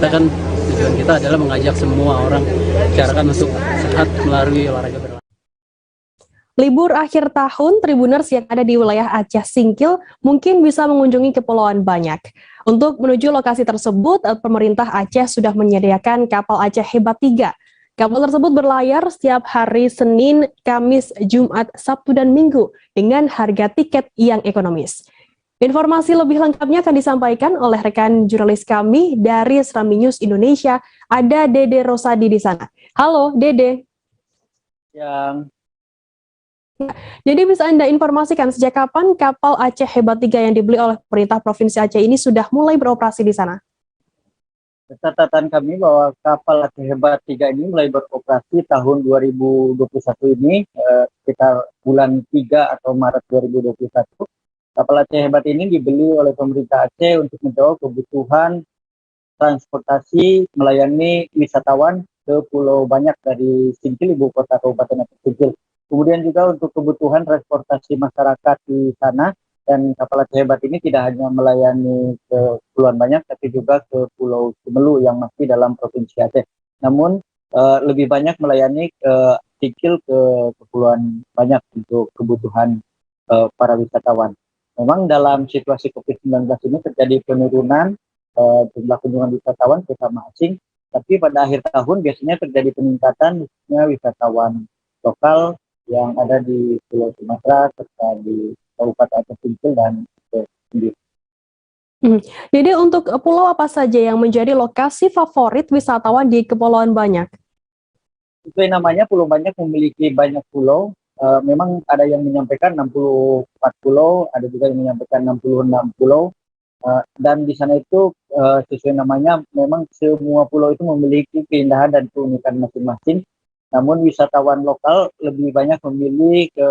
kan tujuan kita adalah mengajak semua orang bicarakan untuk sehat melalui olahraga berlari. Libur akhir tahun, Tribuners yang ada di wilayah Aceh Singkil mungkin bisa mengunjungi Kepulauan Banyak. Untuk menuju lokasi tersebut, pemerintah Aceh sudah menyediakan kapal Aceh Hebat 3. Kapal tersebut berlayar setiap hari Senin, Kamis, Jumat, Sabtu, dan Minggu dengan harga tiket yang ekonomis. Informasi lebih lengkapnya akan disampaikan oleh rekan jurnalis kami dari Serambi News Indonesia, ada Dede Rosadi di sana. Halo, Dede. Jadi bisa Anda informasikan sejak kapan kapal Aceh Hebat 3 yang dibeli oleh pemerintah Provinsi Aceh ini sudah mulai beroperasi di sana? Catatan kami bahwa kapal Aceh Hebat 3 ini mulai beroperasi tahun 2021 ini, sekitar bulan 3 atau Maret 2021. Kapal Aceh Hebat ini dibeli oleh pemerintah Aceh untuk menjawab kebutuhan transportasi melayani wisatawan ke Pulau Banyak dari Singkil, ibu kota Kabupaten Aceh Singkil. Kemudian juga untuk kebutuhan transportasi masyarakat di sana, dan kapal Aceh Hebat ini tidak hanya melayani ke Pulau Banyak, tapi juga ke Pulau Sumelu yang masih dalam Provinsi Aceh. Namun lebih banyak melayani ke Singkil, ke Kepulauan Banyak untuk kebutuhan para wisatawan. Memang dalam situasi COVID-19 ini terjadi penurunan jumlah kunjungan wisatawan terutama asing, tapi pada akhir tahun biasanya terjadi peningkatan khususnya wisatawan lokal yang ada di Pulau Sumatera serta di Kabupaten Aceh Singkil dan Aceh sendiri. Jadi untuk pulau apa saja yang menjadi lokasi favorit wisatawan di Kepulauan Banyak? Itu yang namanya Pulau Banyak memiliki banyak pulau. Memang ada yang menyampaikan 64 pulau, ada juga yang menyampaikan 66 pulau. Dan di sana itu sesuai namanya, memang semua pulau itu memiliki keindahan dan keunikan masing-masing. Namun wisatawan lokal lebih banyak memilih ke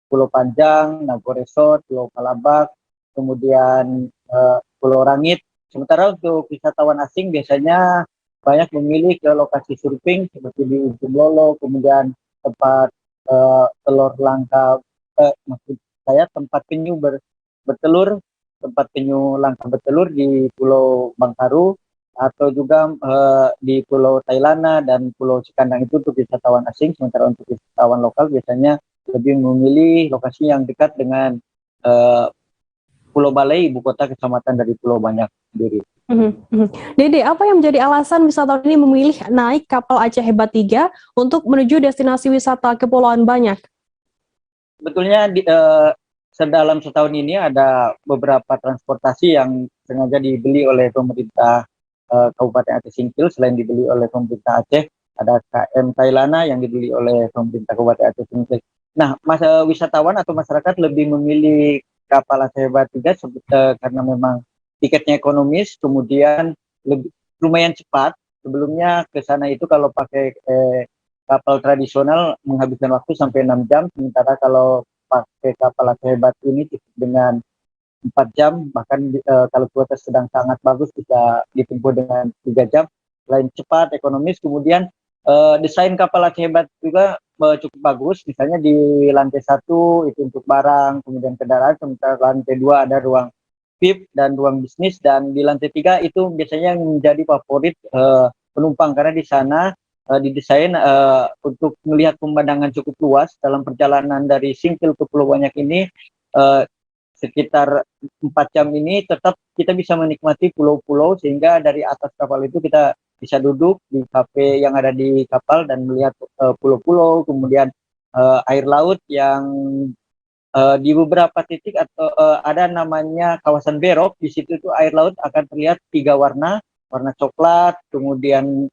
Pulau Panjang, Nago Resort, Pulau Kalabak, kemudian Pulau Rangit. Sementara untuk wisatawan asing biasanya banyak memilih ke lokasi surfing seperti di Ujung Lolo, kemudian tempat telur langka, maksud saya tempat penyu bertelur, tempat penyu langka bertelur di Pulau Bangkaru, atau juga di Pulau Tailana dan Pulau Cikandang itu untuk wisatawan asing. Sementara untuk wisatawan lokal biasanya lebih memilih lokasi yang dekat dengan Pulau Balai, ibu kota kecamatan dari Pulau Banyak sendiri. Dede, apa yang menjadi alasan wisatawan ini memilih naik kapal Aceh Hebat 3 untuk menuju destinasi wisata Kepulauan Banyak? Sebetulnya dalam setahun ini ada beberapa transportasi yang sengaja dibeli oleh pemerintah Kabupaten Aceh Singkil. Selain dibeli oleh pemerintah Aceh, ada KM Tailana yang dibeli oleh pemerintah Kabupaten Aceh Singkil. Nah, wisatawan atau masyarakat lebih memilih kapal Aceh Hebat 3 karena memang tiketnya ekonomis, kemudian lumayan cepat. Sebelumnya ke sana itu kalau pakai kapal tradisional menghabiskan waktu sampai 6 jam, sementara kalau pakai kapal Aceh Hebat ini cukup dengan 4 jam, bahkan kalau cuaca sedang sangat bagus bisa ditempuh dengan 3 jam. Selain cepat, ekonomis, kemudian desain kapal Aceh Hebat juga cukup bagus. Misalnya di lantai 1 itu untuk barang, kemudian kendaraan, sementara lantai 2 ada ruang VIP dan ruang bisnis, dan di lantai 3 itu biasanya yang menjadi favorit penumpang karena di sana didesain untuk melihat pemandangan cukup luas. Dalam perjalanan dari Singkil ke Pulau Banyak ini sekitar 4 jam ini tetap kita bisa menikmati pulau-pulau, sehingga dari atas kapal itu kita bisa duduk di kafe yang ada di kapal dan melihat pulau-pulau, kemudian air laut yang di beberapa titik atau ada namanya kawasan Berok. Di situ itu air laut akan terlihat 3 warna, warna coklat, kemudian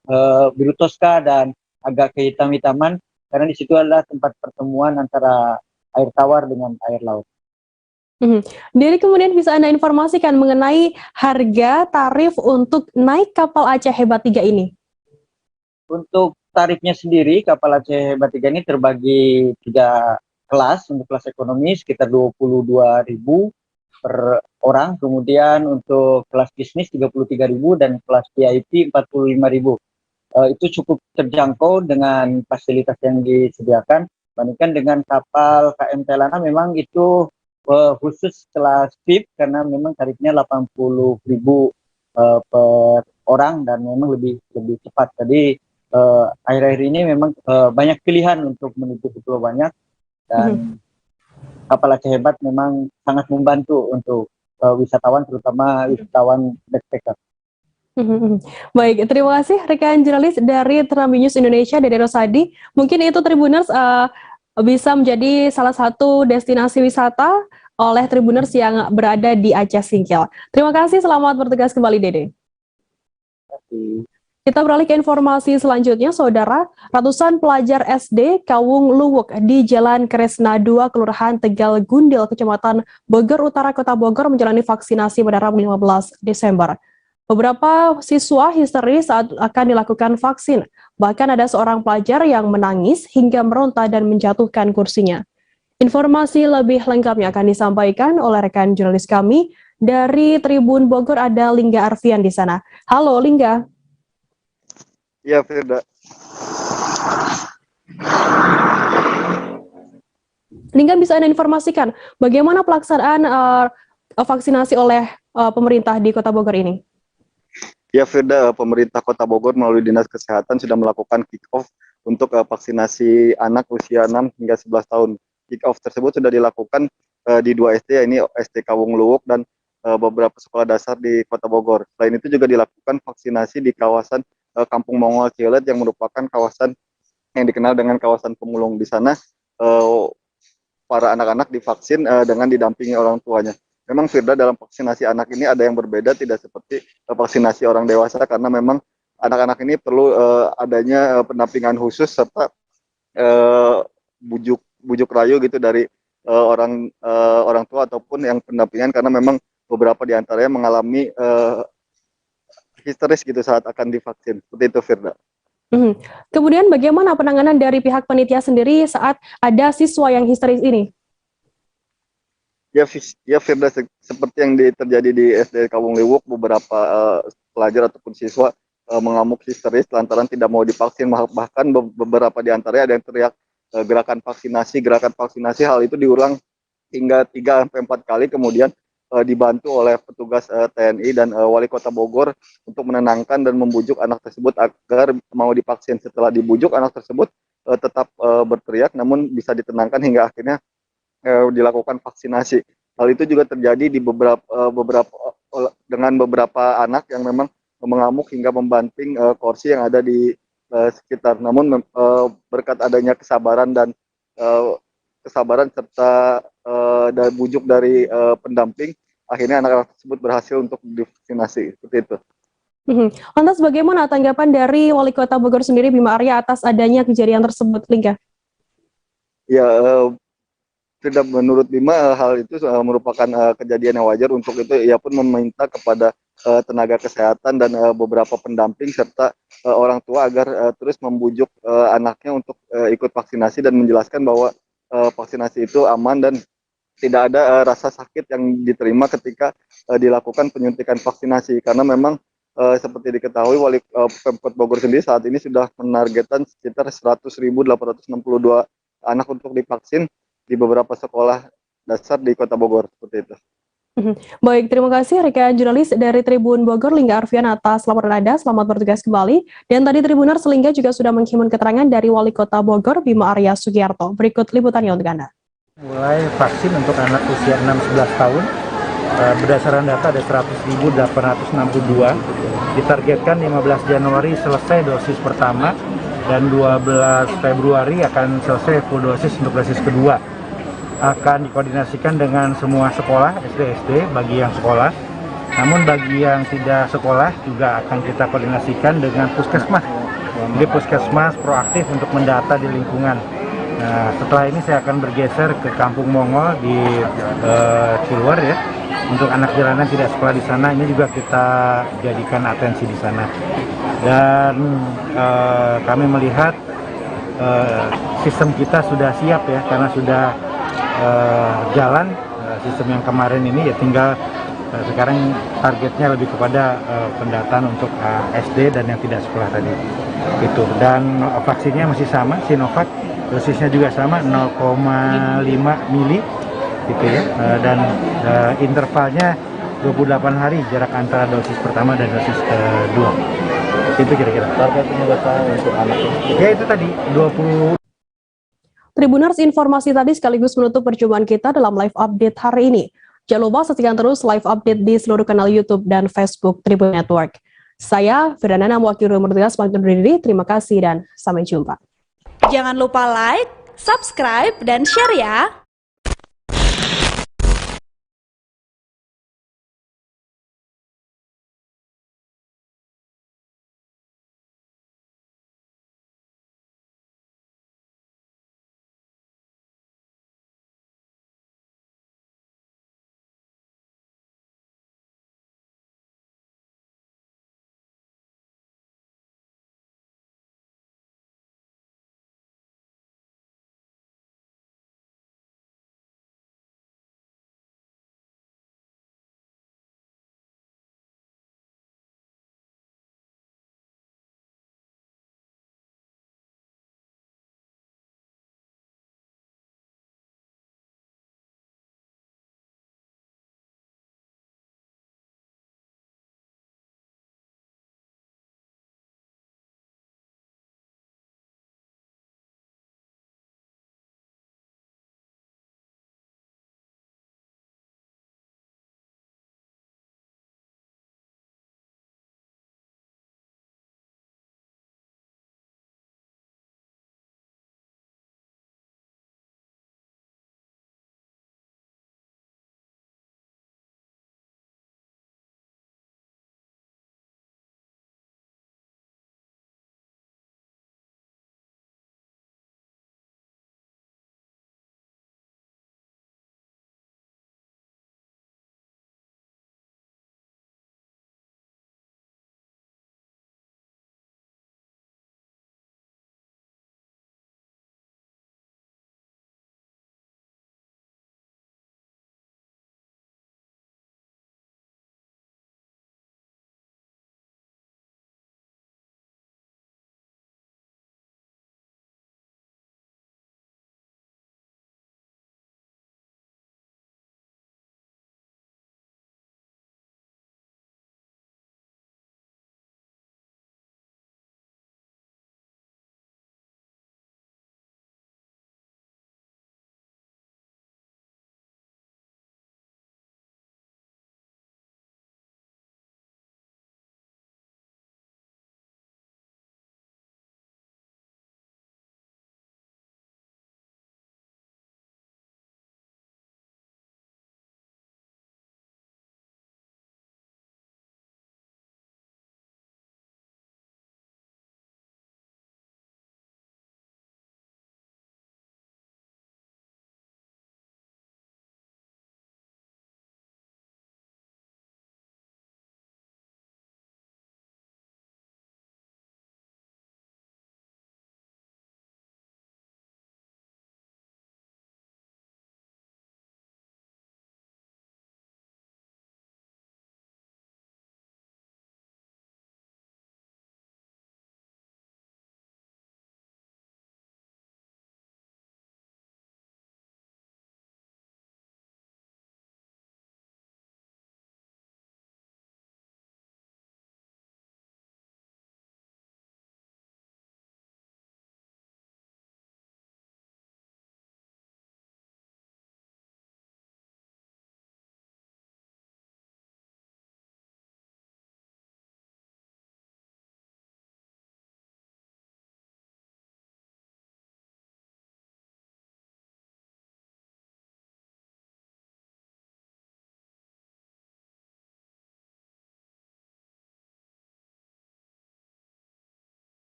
biru toska, dan agak kehitam-hitaman, karena di situ adalah tempat pertemuan antara air tawar dengan air laut. Jadi kemudian bisa Anda informasikan mengenai harga tarif untuk naik kapal Aceh Hebat 3 ini? Untuk tarifnya sendiri, kapal Aceh Hebat 3 ini terbagi 3 kelas. Untuk kelas ekonomi sekitar 22.000 per orang, kemudian untuk kelas bisnis 33.000 dan kelas VIP 45.000. Itu cukup terjangkau dengan fasilitas yang disediakan. Bandingkan dengan kapal KM Tailana, memang itu khusus kelas VIP karena memang tarifnya 80.000 per orang dan memang lebih cepat. Jadi akhir-akhir ini memang banyak pilihan untuk menuju ke Pulau Banyak, dan kapal Aceh Hebat memang sangat membantu untuk wisatawan, terutama wisatawan backpacker. Baik, terima kasih rekan jurnalis dari Trambi News Indonesia, Dede Rosadi. Mungkin itu Tribuners bisa menjadi salah satu destinasi wisata oleh Tribuners yang berada di Aceh Singkil. Terima kasih, selamat bertugas kembali Dede. Kita beralih ke informasi selanjutnya, Saudara. Ratusan pelajar SD Kawung Luwuk di Jalan Kresna 2, Kelurahan Tegal Gundil, Kecamatan Bogor Utara, Kota Bogor menjalani vaksinasi pada Rabu 15 Desember. Beberapa siswa histeris saat akan dilakukan vaksin. Bahkan ada seorang pelajar yang menangis hingga meronta dan menjatuhkan kursinya. Informasi lebih lengkapnya akan disampaikan oleh rekan jurnalis kami dari Tribun Bogor, ada Lingga Arfian di sana. Halo Lingga. Iya, Firda. Lingga, bisa Anda informasikan bagaimana pelaksanaan vaksinasi oleh pemerintah di Kota Bogor ini? Ya, Firda, pemerintah Kota Bogor melalui Dinas Kesehatan sudah melakukan kick-off untuk vaksinasi anak usia 6 hingga 11 tahun. Kick-off tersebut sudah dilakukan di 2 SD, ini SD Kawung Luwuk dan beberapa sekolah dasar di Kota Bogor. Selain itu juga dilakukan vaksinasi di kawasan Kampung Mongol Ciolet yang merupakan kawasan yang dikenal dengan kawasan pemulung. Di sana para anak-anak divaksin dengan didampingi orang tuanya. memang Firda dalam vaksinasi anak ini ada yang berbeda, tidak seperti vaksinasi orang dewasa, karena memang anak-anak ini perlu adanya pendampingan khusus serta bujuk rayu gitu dari orang tua ataupun yang pendampingan, karena memang beberapa di antaranya mengalami histeris gitu saat akan divaksin. Seperti itu, Firda. Kemudian bagaimana penanganan dari pihak panitia sendiri saat ada siswa yang histeris ini? Ya Firda, seperti yang terjadi di SD Kawung Liwuk, beberapa pelajar ataupun siswa mengamuk histeris lantaran tidak mau divaksin, bahkan beberapa di antaranya ada yang teriak gerakan vaksinasi. Hal itu diulang hingga 3-4 kali, kemudian dibantu oleh petugas TNI dan Wali Kota Bogor untuk menenangkan dan membujuk anak tersebut agar mau divaksin. Setelah dibujuk, anak tersebut tetap berteriak, namun bisa ditenangkan hingga akhirnya dilakukan vaksinasi. Hal itu juga terjadi di dengan beberapa anak yang memang mengamuk hingga membanting kursi yang ada di sekitar. Namun berkat adanya kesabaran serta dan bujuk dari pendamping, akhirnya anak-anak tersebut berhasil untuk divaksinasi. Seperti itu. Lantas bagaimana tanggapan dari Wali Kota Bogor sendiri, Bima Arya, atas adanya kejadian tersebut, Lingga? Ya, tidak, menurut Bima hal itu merupakan kejadian yang wajar. Untuk itu ia pun meminta kepada tenaga kesehatan dan beberapa pendamping serta orang tua agar terus membujuk anaknya untuk ikut vaksinasi dan menjelaskan bahwa vaksinasi itu aman dan tidak ada rasa sakit yang diterima ketika dilakukan penyuntikan vaksinasi, karena memang seperti diketahui Wali Pemkot Bogor sendiri saat ini sudah menargetkan sekitar 100.862 anak untuk divaksin di beberapa sekolah dasar di Kota Bogor. Seperti itu. Baik, terima kasih rekan jurnalis dari Tribun Bogor, Lingga Arfian, atas laporan Anda. Selamat bertugas kembali. Dan tadi Tribuners, Lingga juga sudah menghimpun keterangan dari Wali Kota Bogor, Bima Arya Sugiarto. Berikut liputannya untuk Anda. Mulai vaksin untuk anak usia 6-11 tahun, berdasarkan data ada 100.862, ditargetkan 15 Januari selesai dosis pertama, dan 12 Februari akan selesai full dosis untuk dosis kedua. Akan dikoordinasikan dengan semua sekolah, SD bagi yang sekolah, namun bagi yang tidak sekolah juga akan kita koordinasikan dengan puskesmas. Jadi puskesmas proaktif untuk mendata di lingkungan. Nah, setelah ini saya akan bergeser ke Kampung Mongol di Ciluar ya. Untuk anak jalanan tidak sekolah di sana, ini juga kita jadikan atensi di sana. Dan kami melihat sistem kita sudah siap ya, karena sudah jalan sistem yang kemarin ini, ya tinggal sekarang targetnya lebih kepada pendataan untuk SD dan yang tidak sekolah tadi. Itu. Dan vaksinnya masih sama, Sinovac. Dosisnya juga sama 0,5 mili gitu ya, dan intervalnya 28 hari jarak antara dosis pertama dan dosis kedua. Itu kira-kira target penyebaran untuk anak. Ya itu tadi 20. Tribuners, informasi tadi sekaligus menutup perjumpaan kita dalam live update hari ini. Jangan lupa saksikan terus live update di seluruh kanal YouTube dan Facebook Tribun Network. Saya Firdanana, mewakili bertugas undur diri. Terima kasih dan sampai jumpa. Jangan lupa like, subscribe, dan share ya!